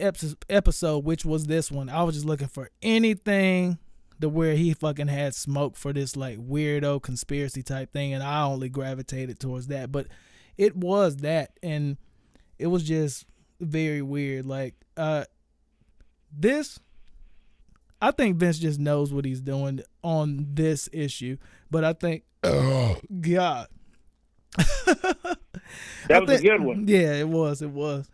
episode, which was this one, I was just looking for anything to where he fucking had smoke for this like weirdo conspiracy type thing, and I only gravitated towards that. But it was that, and it was just very weird. Like this, I think Vince just knows what he's doing on this issue, but I think, oh God. That was a good one. Yeah, it was. That was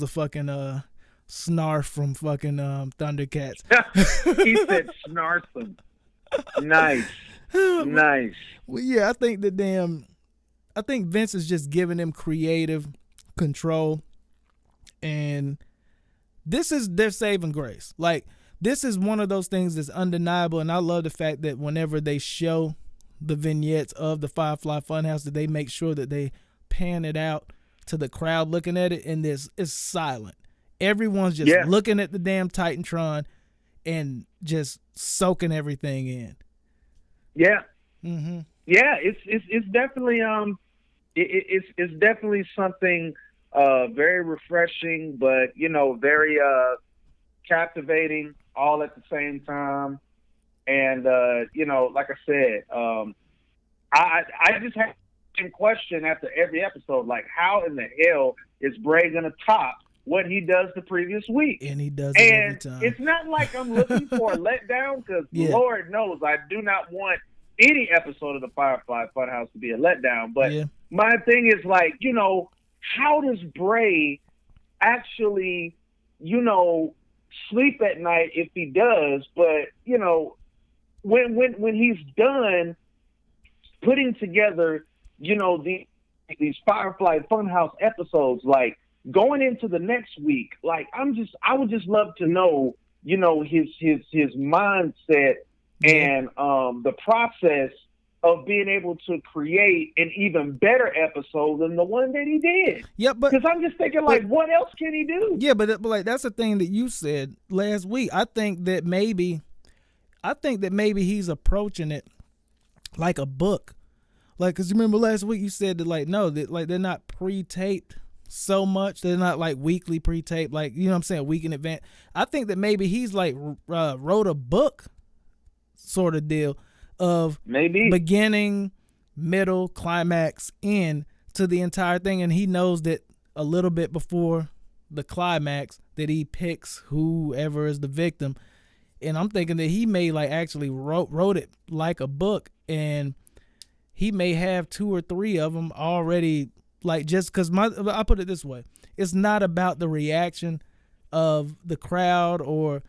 a fucking snarf from fucking Thundercats. He said snarfing. Nice. Well, yeah, I think Vince is just giving him creative control, and this is their saving grace. Like, this is one of those things that's undeniable, and I love the fact that whenever they show the vignettes of the Firefly Fun House, that they make sure that they pan it out to the crowd looking at it, and it's silent. Everyone's just looking at the damn Titantron and just soaking everything in. Yeah. Mm-hmm. Yeah, it's definitely it's definitely something very refreshing, but you know, very captivating all at the same time. And you know, like I said, I just have a question after every episode, like, how in the hell is Bray gonna top what he does the previous week? And he does it every time. It's not like I'm looking for a letdown, because Lord knows I do not want any episode of the Firefly Fun House to be a letdown. But my thing is, like, you know, how does Bray actually, you know, sleep at night if he does? But, you know, when he's done putting together, you know, these Firefly Fun House episodes, like, going into the next week, like, I would just love to know, you know, his mindset and the process of being able to create an even better episode than the one that he did. Yeah, but because I'm just thinking, like, what else can he do? Yeah, but like, that's the thing that you said last week. I think that maybe he's approaching it like a book. Like, because you remember last week you said that, like, no, that, like, they're not pre-taped so much. They're not like weekly pre-tape, like, you know what I'm saying, a week in advance. I think that maybe he's like wrote a book sort of deal of maybe beginning, middle, climax, end to the entire thing, and he knows that a little bit before the climax that he picks whoever is the victim. And I'm thinking that he may like actually wrote it like a book, and he may have 2 or 3 of them already, like, just because I put it this way, it's not about the reaction of the crowd or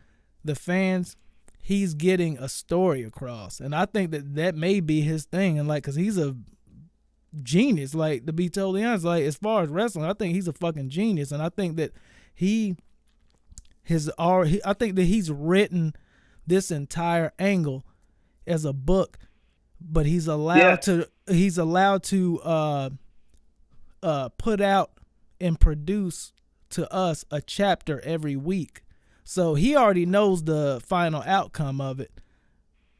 the fans. He's getting a story across, and I think that may be his thing. And like, cause he's a genius, like, to be totally honest, like, as far as wrestling, I think he's a fucking genius. And I think that I think that he's written this entire angle as a book, but he's allowed to put out and produce to us a chapter every week. So he already knows the final outcome of it.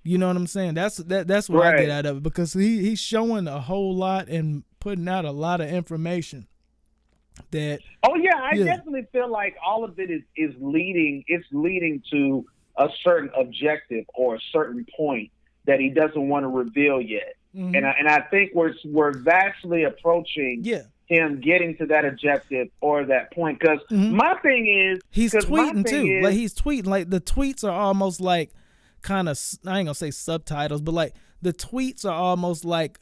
You know what I'm saying? That's what right. I get out of it, because he's showing a whole lot and putting out a lot of information. I definitely feel like all of it is leading to a certain objective or a certain point that he doesn't want to reveal yet. Mm-hmm. And I think we're vastly approaching him getting to that objective or that point. Because my thing is, he's tweeting too. Like, he's tweeting, like, the tweets are almost like kind of, I ain't gonna say subtitles, but like the tweets are almost like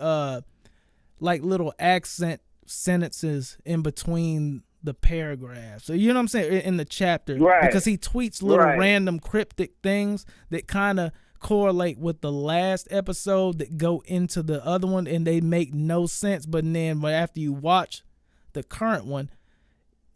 little accent sentences in between the paragraphs. So, you know what I'm saying, in the chapter, right? Because he tweets little random cryptic things that kind of correlate with the last episode that go into the other one, and they make no sense. But then after you watch the current one,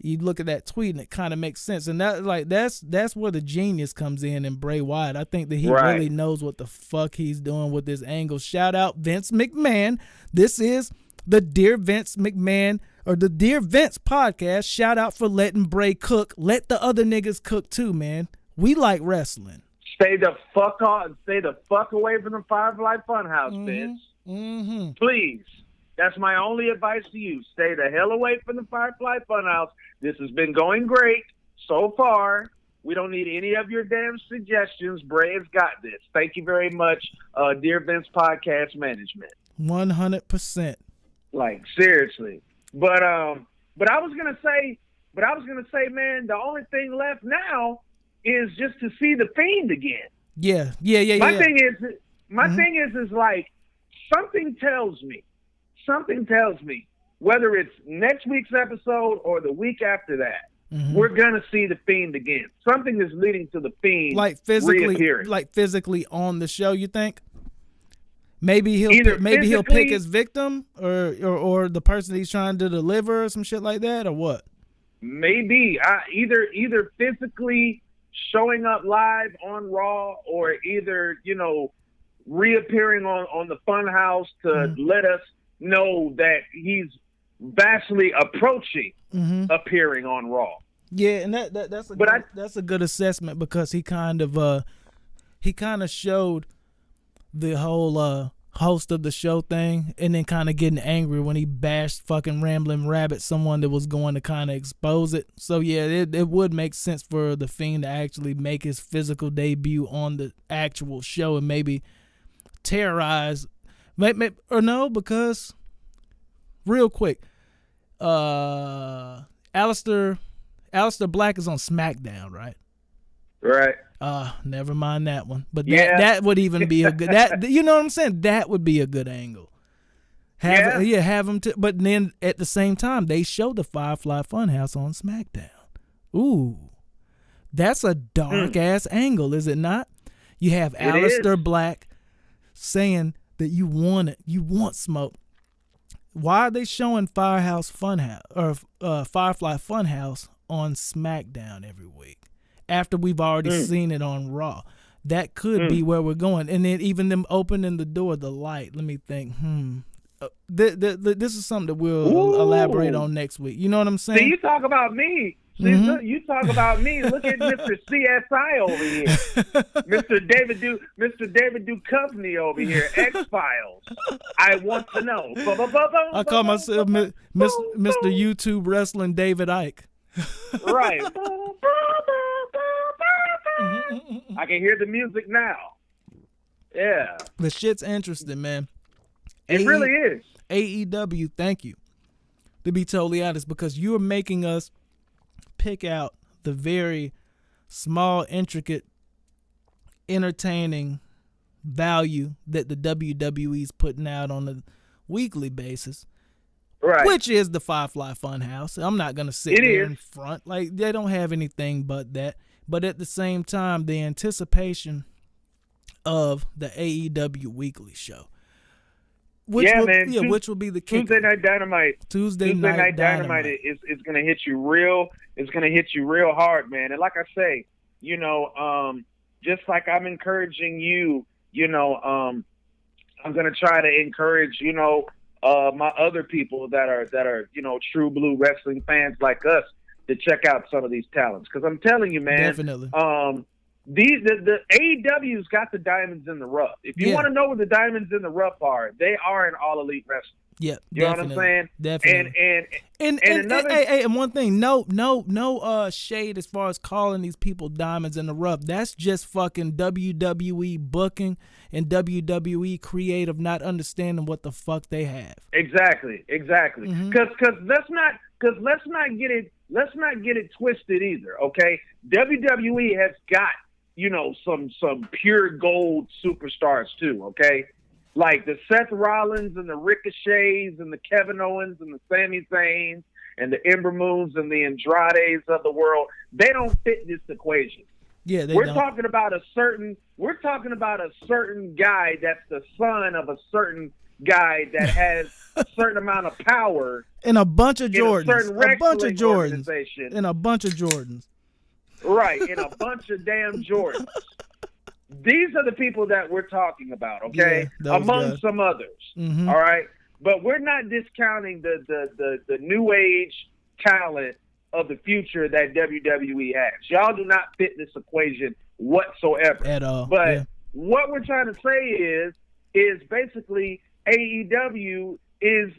you look at that tweet and it kind of makes sense. And that's where the genius comes in Bray Wyatt. I think that he really knows what the fuck he's doing with this angle. Shout out Vince McMahon. This is the Dear Vince McMahon, or the Dear Vince podcast. Shout out for letting Bray cook. Let the other niggas cook too, man. We like wrestling. Stay the fuck away from the Firefly Fun House, Vince. Mm-hmm. Please. That's my only advice to you. Stay the hell away from the Firefly Fun House. This has been going great so far. We don't need any of your damn suggestions. Bray has got this. Thank you very much, Dear Vince Podcast Management. 100%. Like, seriously. But I was gonna say, man, the only thing left now is just to see the Fiend again. Yeah. My thing is like, something tells me, whether it's next week's episode or the week after that, we're gonna see the Fiend again. Something is leading to the Fiend reappearing. Like physically on the show, you think? Maybe he'll pick his victim or the person he's trying to deliver or some shit like that, or what? Maybe either physically showing up live on Raw, or either, reappearing on the Fun House to let us know that he's vastly approaching appearing on Raw. Yeah, and that's a good assessment, because he kind of showed the whole host of the show thing, and then kind of getting angry when he bashed fucking Rambling Rabbit, someone that was going to kind of expose it. So yeah, it would make sense for the Fiend to actually make his physical debut on the actual show and maybe terrorize, because real quick, Aleister Black is on SmackDown, right? Right. Never mind that one. But that would even be a good, you know what I'm saying? That would be a good angle. Have him but then at the same time, they show the Firefly Fun House on SmackDown. Ooh, that's a dark ass angle, is it not? You have Aleister Black saying that you want smoke. Why are they showing Firefly Fun House on SmackDown every week after we've already seen it on Raw? That could be where we're going. And then even them opening the door, the light. Let me think. This is something that we'll elaborate on next week. You know what I'm saying? See, you talk about me. See, you talk about me. Look at Mr. CSI over here, Mr. David Duchovny over here, X-Files. I want to know. I call myself Mr. YouTube Wrestling David Icke. Right. I can hear the music now. Yeah. The shit's interesting, man. It really is. AEW, thank you. To be totally honest, because you're making us pick out the very small, intricate, entertaining value that the WWE's putting out on a weekly basis. Right. Which is the Firefly Fun House. I'm not going to sit there in front. Like, they don't have anything but that. But at the same time, the anticipation of the AEW weekly show. Which will be the kicker. Tuesday Night Dynamite. Tuesday Night Dynamite is going to hit you real. It's going to hit you real hard, man. And like I say, just like I'm encouraging you, I'm going to try to encourage, my other people that are true blue wrestling fans like us to check out some of these talents. Because I'm telling you, man, definitely. The AEW's got the diamonds in the rough. If you want to know where the diamonds in the rough are, they are in All Elite Wrestling. Yeah, you know what I'm saying? Definitely. And one thing, no shade as far as calling these people diamonds in the rough. That's just fucking WWE booking and WWE creative not understanding what the fuck they have. Exactly. Because let's not get it twisted either. Okay, WWE has got some pure gold superstars too. Okay. Like the Seth Rollins and the Ricochets and the Kevin Owens and the Sami Zayns and the Ember Moons and the Andrades of the world, they don't fit this equation. Yeah, we're talking about a certain guy that's the son of a certain guy that has a certain amount of power and a bunch of Jordans, and a bunch of Jordans. Right, and a bunch of damn Jordans. These are the people that we're talking about, okay? Yeah, among some others, all right? But we're not discounting the new age talent of the future that WWE has. Y'all do not fit this equation whatsoever. At all. But what we're trying to say is basically AEW is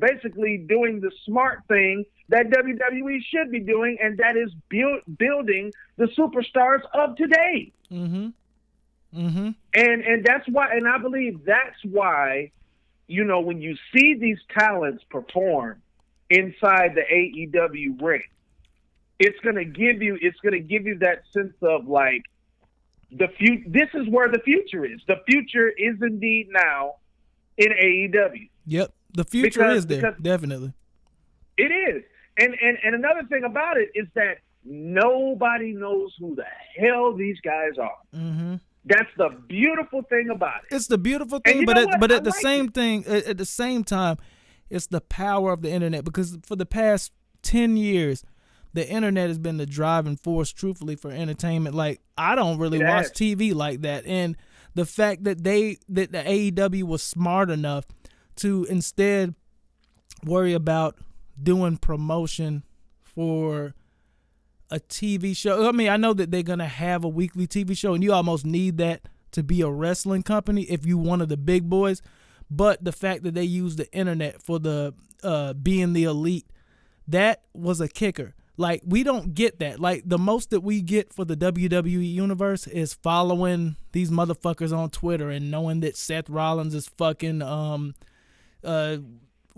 basically doing the smart thing that WWE should be doing, and that is building the superstars of today. And that's why, and I believe that's why, when you see these talents perform inside the AEW ring, it's gonna give you that sense of like this is where the future is. The future is indeed now in AEW. Yep, the future is there, definitely. It is, and another thing about it is that nobody knows who the hell these guys are. That's the beautiful thing about it. It's the beautiful thing, but at the same time, it's the power of the internet, because for the past 10 years, the internet has been the driving force, truthfully, for entertainment. Like, I don't really watch TV like that, and the fact that the AEW was smart enough to instead worry about doing promotion for a TV show. I mean, I know that they're going to have a weekly TV show, and you almost need that to be a wrestling company if you one of the big boys. But the fact that they use the internet for the being the elite, that was a kicker. Like, we don't get that. Like, the most that we get for the WWE universe is following these motherfuckers on Twitter and knowing that Seth Rollins is fucking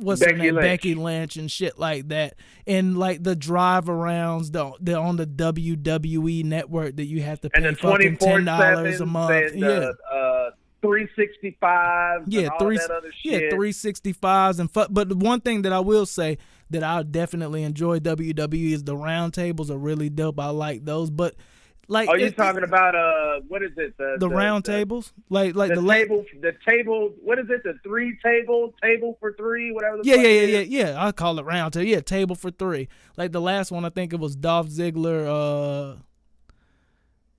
Becky Lynch and shit like that, and like the drive arounds they're on the WWE network that you have to pay fucking $10 a month. And 365. Yeah, and all that other shit. Yeah, 365s and but the one thing that I will say that I definitely enjoy WWE is the round tables are really dope. I like those, but. Like, are you talking about what is it? The round tables, like the table. What is it? The table for three, whatever. Yeah. I call it round table. Yeah, table for three. Like the last one, I think it was Dolph Ziggler.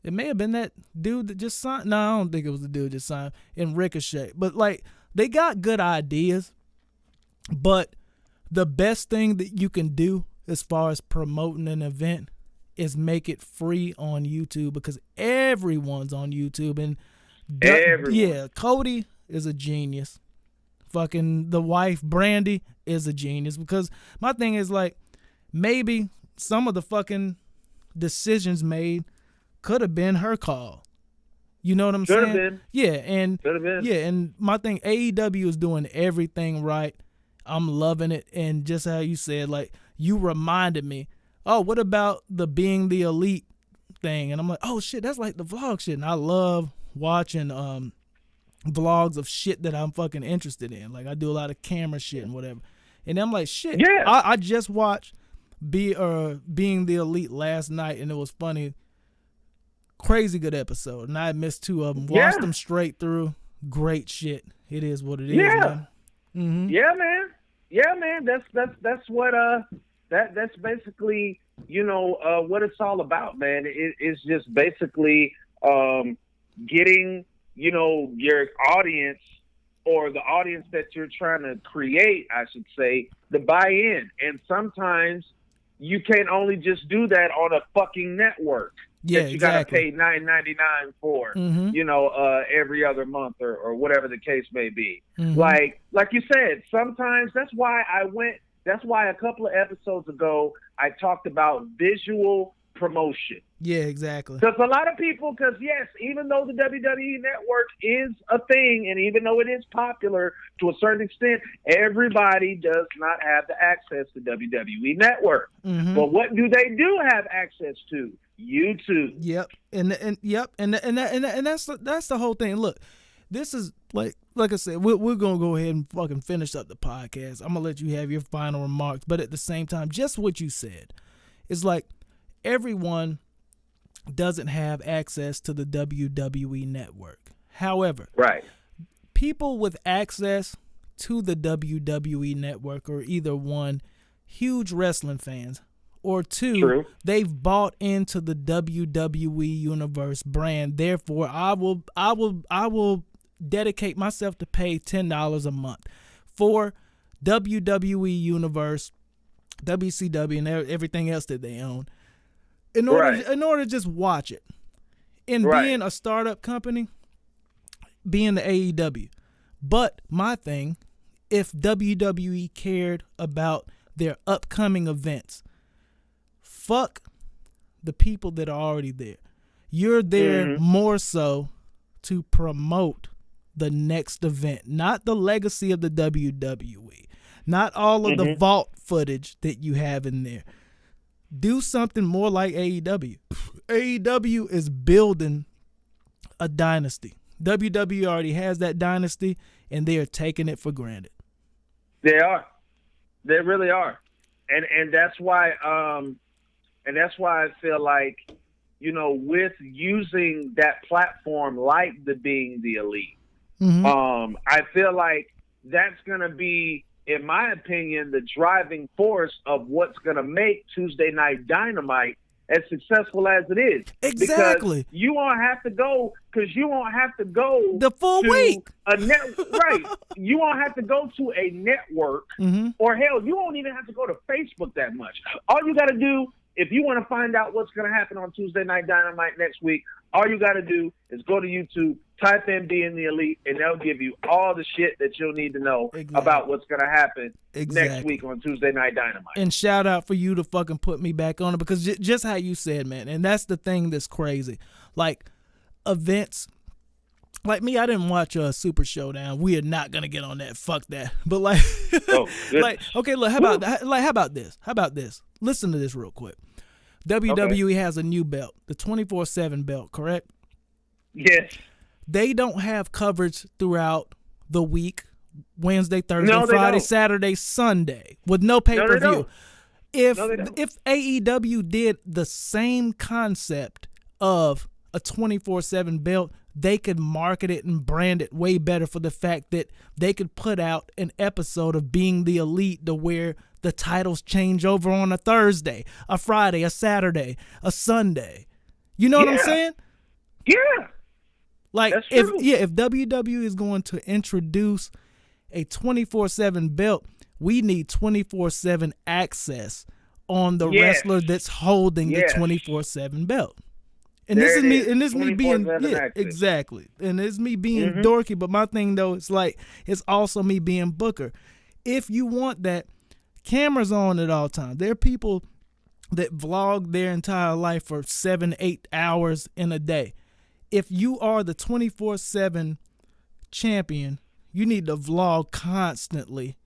It may have been that dude that just signed. No, I don't think it was the dude that just signed. And Ricochet, but like they got good ideas. But the best thing that you can do, as far as promoting an event is make it free on YouTube, because everyone's on YouTube. And yeah, Cody is a genius. Fucking the wife, Brandy, is a genius. Because my thing is, like, maybe some of the fucking decisions made could have been her call. You know what I'm saying? Been. Yeah, and been. Yeah, and my thing, AEW is doing everything right. I'm loving it. And just how you said, like, you reminded me, oh, what about the Being the Elite thing? And I'm like, oh shit, that's like the vlog shit. And I love watching vlogs of shit that I'm fucking interested in. Like, I do a lot of camera shit and whatever. And I'm like, shit. Yeah. I just watched Being the Elite last night, and it was funny. Crazy good episode. And I missed 2 of them. Watched them straight through. Great shit. It is what it is, man. Mm-hmm. Yeah, man. Yeah, man. That's what that's basically, you know, what it's all about, man. It's just basically getting, you know, your audience, or the audience that you're trying to create, I should say, to buy in. And sometimes you can't only just do that on a fucking network. Yeah, that you exactly. gotta pay $9.99 for, you know, every other month or whatever the case may be. Mm-hmm. Like you said, sometimes that's why a couple of episodes ago I talked about visual promotion. Yeah, exactly. Because a lot of people, yes, even though the WWE Network is a thing, and even though it is popular to a certain extent, everybody does not have the access to WWE Network. Mm-hmm. But what do they do have access to? YouTube. Yep, and that's the whole thing. Look, this is like I said, we're gonna go ahead and fucking finish up the podcast. I'm gonna let you have your final remarks, but at the same time, just what you said, it's like everyone doesn't have access to the WWE Network. However, right, people with access to the WWE Network are either 1, huge wrestling fans, or 2, True. They've bought into the WWE Universe brand. Therefore, I will dedicate myself to pay $10 a month for WWE Universe, WCW, and everything else that they own, in order to just watch it. And being a startup company, being the AEW. But my thing, if WWE cared about their upcoming events, fuck the people that are already there. You're there more so to promote the next event, not the legacy of the WWE, not all of the vault footage that you have in there. Do something more like AEW. AEW is building a dynasty. WWE already has that dynasty, and they are taking it for granted. They are. They really are. And that's why I feel like, you know, with using that platform like the Being the Elite, I feel like that's going to be, in my opinion, the driving force of what's going to make Tuesday Night Dynamite as successful as it is. Exactly. Because you won't have to go the full week. Right. You won't have to go to a network, or hell, you won't even have to go to Facebook that much. All you got to do, if you want to find out what's going to happen on Tuesday Night Dynamite next week, all you got to do is go to YouTube, type in Being the Elite, and they'll give you all the shit that you'll need to know about what's going to happen next week on Tuesday Night Dynamite. And shout out for you to fucking put me back on it, because just how you said, man, and that's the thing that's crazy. Like, events, like me, I didn't watch Super Showdown. We are not going to get on that. Fuck that. But like, okay, look, how about this? How about this? Listen to this real quick. WWE has a new belt, the 24/7 belt, correct? Yes. They don't have coverage throughout the week, Wednesday, Thursday, Friday, Saturday, Sunday, with no pay-per-view. If AEW did the same concept of a 24/7 belt, they could market it and brand it way better, for the fact that they could put out an episode of Being the Elite to where the titles change over on a Thursday, a Friday, a Saturday, a Sunday. You know what I'm saying? Yeah. Like, if WWE is going to introduce a 24/7 belt, we need 24/7 access on the wrestler that's holding the 24/7 belt. And this is me being exactly. And it's me being dorky, but my thing though, it's also me being Booker. If you want that, cameras on at all times. There are people that vlog their entire life for 7-8 hours in a day. If you are the 24/7 champion, you need to vlog constantly.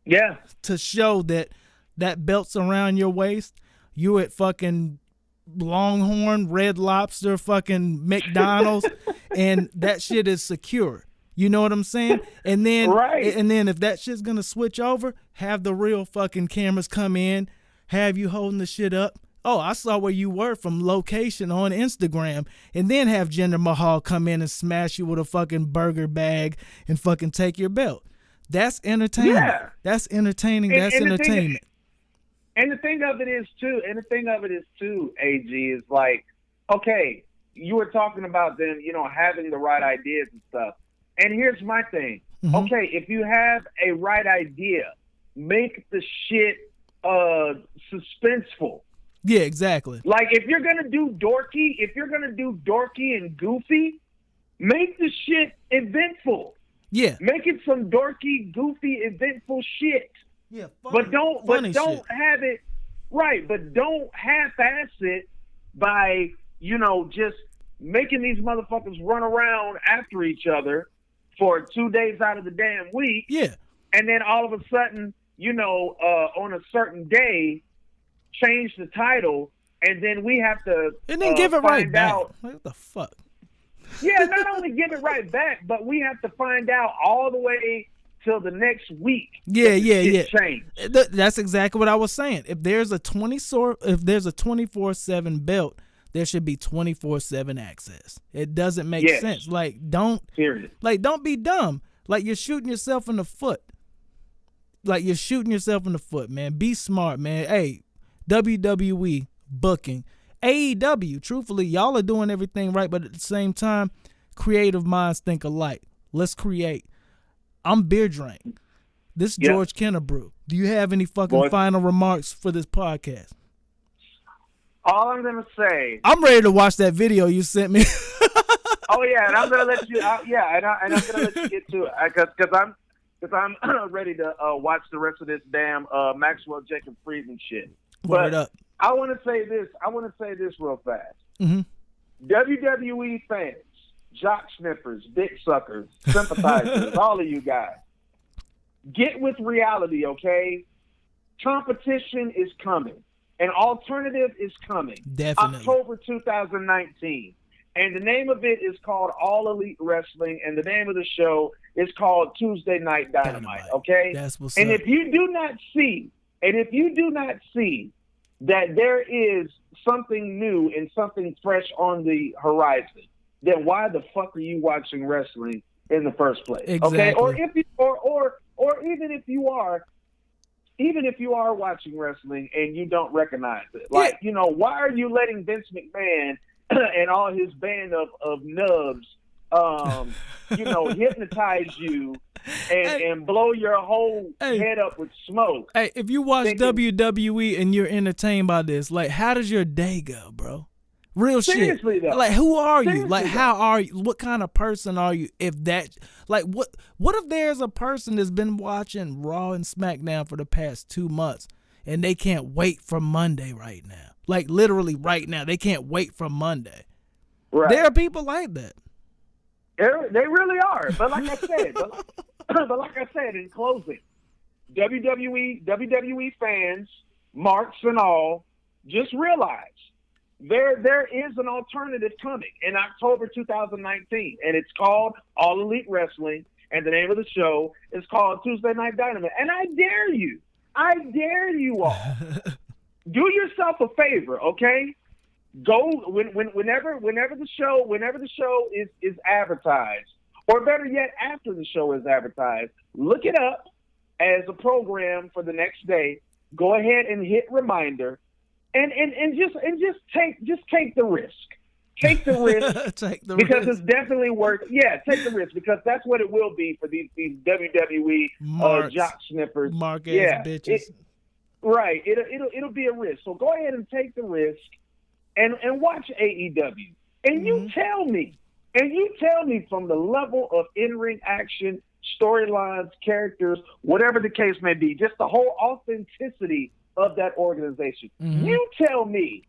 Yeah. To show that belt's around your waist. You at fucking Longhorn, Red Lobster, fucking McDonald's, and that shit is secure. You know what I'm saying? And then, and then if that shit's gonna switch over, have the real fucking cameras come in, have you holding the shit up. Oh, I saw where you were from location on Instagram, and then have Jinder Mahal come in and smash you with a fucking burger bag and fucking take your belt. That's entertainment. Yeah. That's entertaining. That's entertainment. And the thing of it is too, AG, is like, okay, you were talking about them, having the right ideas and stuff. And here's my thing. Mm-hmm. Okay, if you have a right idea, make the shit suspenseful. Yeah, exactly. Like if you're gonna do dorky and goofy, make the shit eventful. Yeah. Make it some dorky, goofy, eventful shit. Yeah, but don't have it right. But don't half-ass it by just making these motherfuckers run around after each other for 2 days out of the damn week. Yeah, and then all of a sudden, on a certain day, change the title, and then we have to and then give it right back. What the fuck? Yeah, not only give it right back, but we have to find out all the way till the next week. Yeah. Changed. That's exactly what I was saying. If there's a 24/7 belt, there should be 24/7 access. It doesn't make sense. Like don't be dumb. Like you're shooting yourself in the foot. Man. Be smart, man. Hey, WWE booking. AEW, truthfully, y'all are doing everything right, but at the same time, creative minds think alike. Let's create. I'm Beer Drink. This is George Kennebrew. Do you have any fucking final remarks for this podcast? All I'm going to say... I'm ready to watch that video you sent me. Oh, yeah, and I'm going to let you... I'm going to let you get to it. Because I'm ready to watch the rest of this damn Maxwell Jacob Friedman shit. Word up. I want to say this real fast. Mm-hmm. WWE fans, jock sniffers, dick suckers, sympathizers, all of you guys, get with reality, okay? Competition is coming. An alternative is coming. Definitely. October 2019. And the name of it is called All Elite Wrestling, and the name of the show is called Tuesday Night Dynamite, okay? That's what's and up. If you do not see that there is something new and something fresh on the horizon, then why the fuck are you watching wrestling in the first place? Exactly. Okay? Or even if you are watching wrestling and you don't recognize it. Like, why are you letting Vince McMahon and all his band of nubs hypnotize you and blow your whole head up with smoke? Hey, if you watch WWE and you're entertained by this, like, how does your day go, bro? Real Seriously, shit. Though. Like, who are you? Seriously, like, how are you? What kind of person are you? If that, like, what if there's a person that's been watching Raw and SmackDown for the past 2 months and they can't wait for Monday right now? Like, literally right now, they can't wait for Monday. Right. There are people like that. They really are. But like I said, in closing, WWE fans, marks and all, just realize there is an alternative coming in October 2019, and it's called All Elite Wrestling, and the name of the show is called Tuesday Night Dynamite. And I dare you all, do yourself a favor, okay? Go whenever the show is advertised, or better yet, after the show is advertised, look it up as a program for the next day. Go ahead and hit reminder, and just take the risk. Take the risk because it's definitely worth. Yeah, take the risk because that's what it will be for these WWE jock sniffers. Mark ass bitches. Right. It'll be a risk. So go ahead and take the risk and watch AEW. And you tell me from the level of in-ring action, storylines, characters, whatever the case may be, just the whole authenticity of that organization. You tell me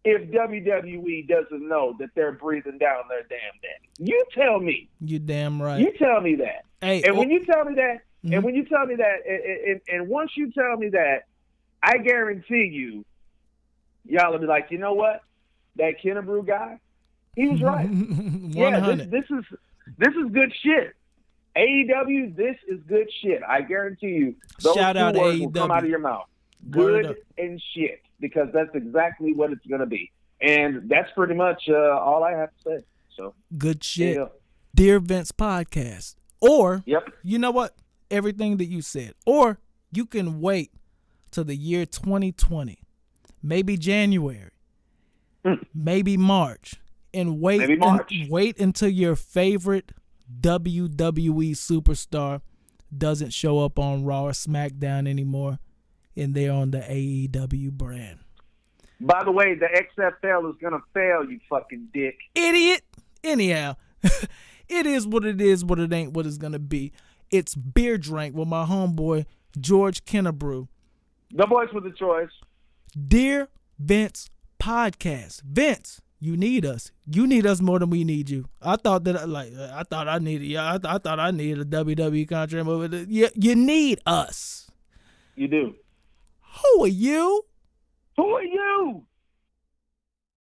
if WWE doesn't know that they're breathing down their damn neck. You tell me. You're damn right. You tell me that. Hey, and when you tell me that, and when you tell me that, and once you tell me that, I guarantee you, y'all will be like, you know what? That Kennebrew guy, he was right. Yeah, this is good shit. AEW, this is good shit. I guarantee you, those Shout two out to words AEW. will come out of your mouth. Word Good up. and shit, because that's exactly what it's going to be. And that's pretty much all I have to say. So good shit. Yeah. Dear Vince Podcast. Or, Yep. you know what? Everything that you said. Or you can wait till the year 2020, maybe January, maybe March, and wait until your favorite WWE superstar doesn't show up on Raw or SmackDown anymore, and they're on the AEW brand. By the way, the XFL is going to fail, you fucking dick. Idiot. Anyhow, it is what it is, but it ain't what it's going to be. It's Beer Drink with my homeboy, George Kennebrew. The voice with the choice. Dear Vince Podcast. Vince, you need us. You need us more than we need you. I thought I needed a WWE contract, but you need us. You do. Who are you? Who are you?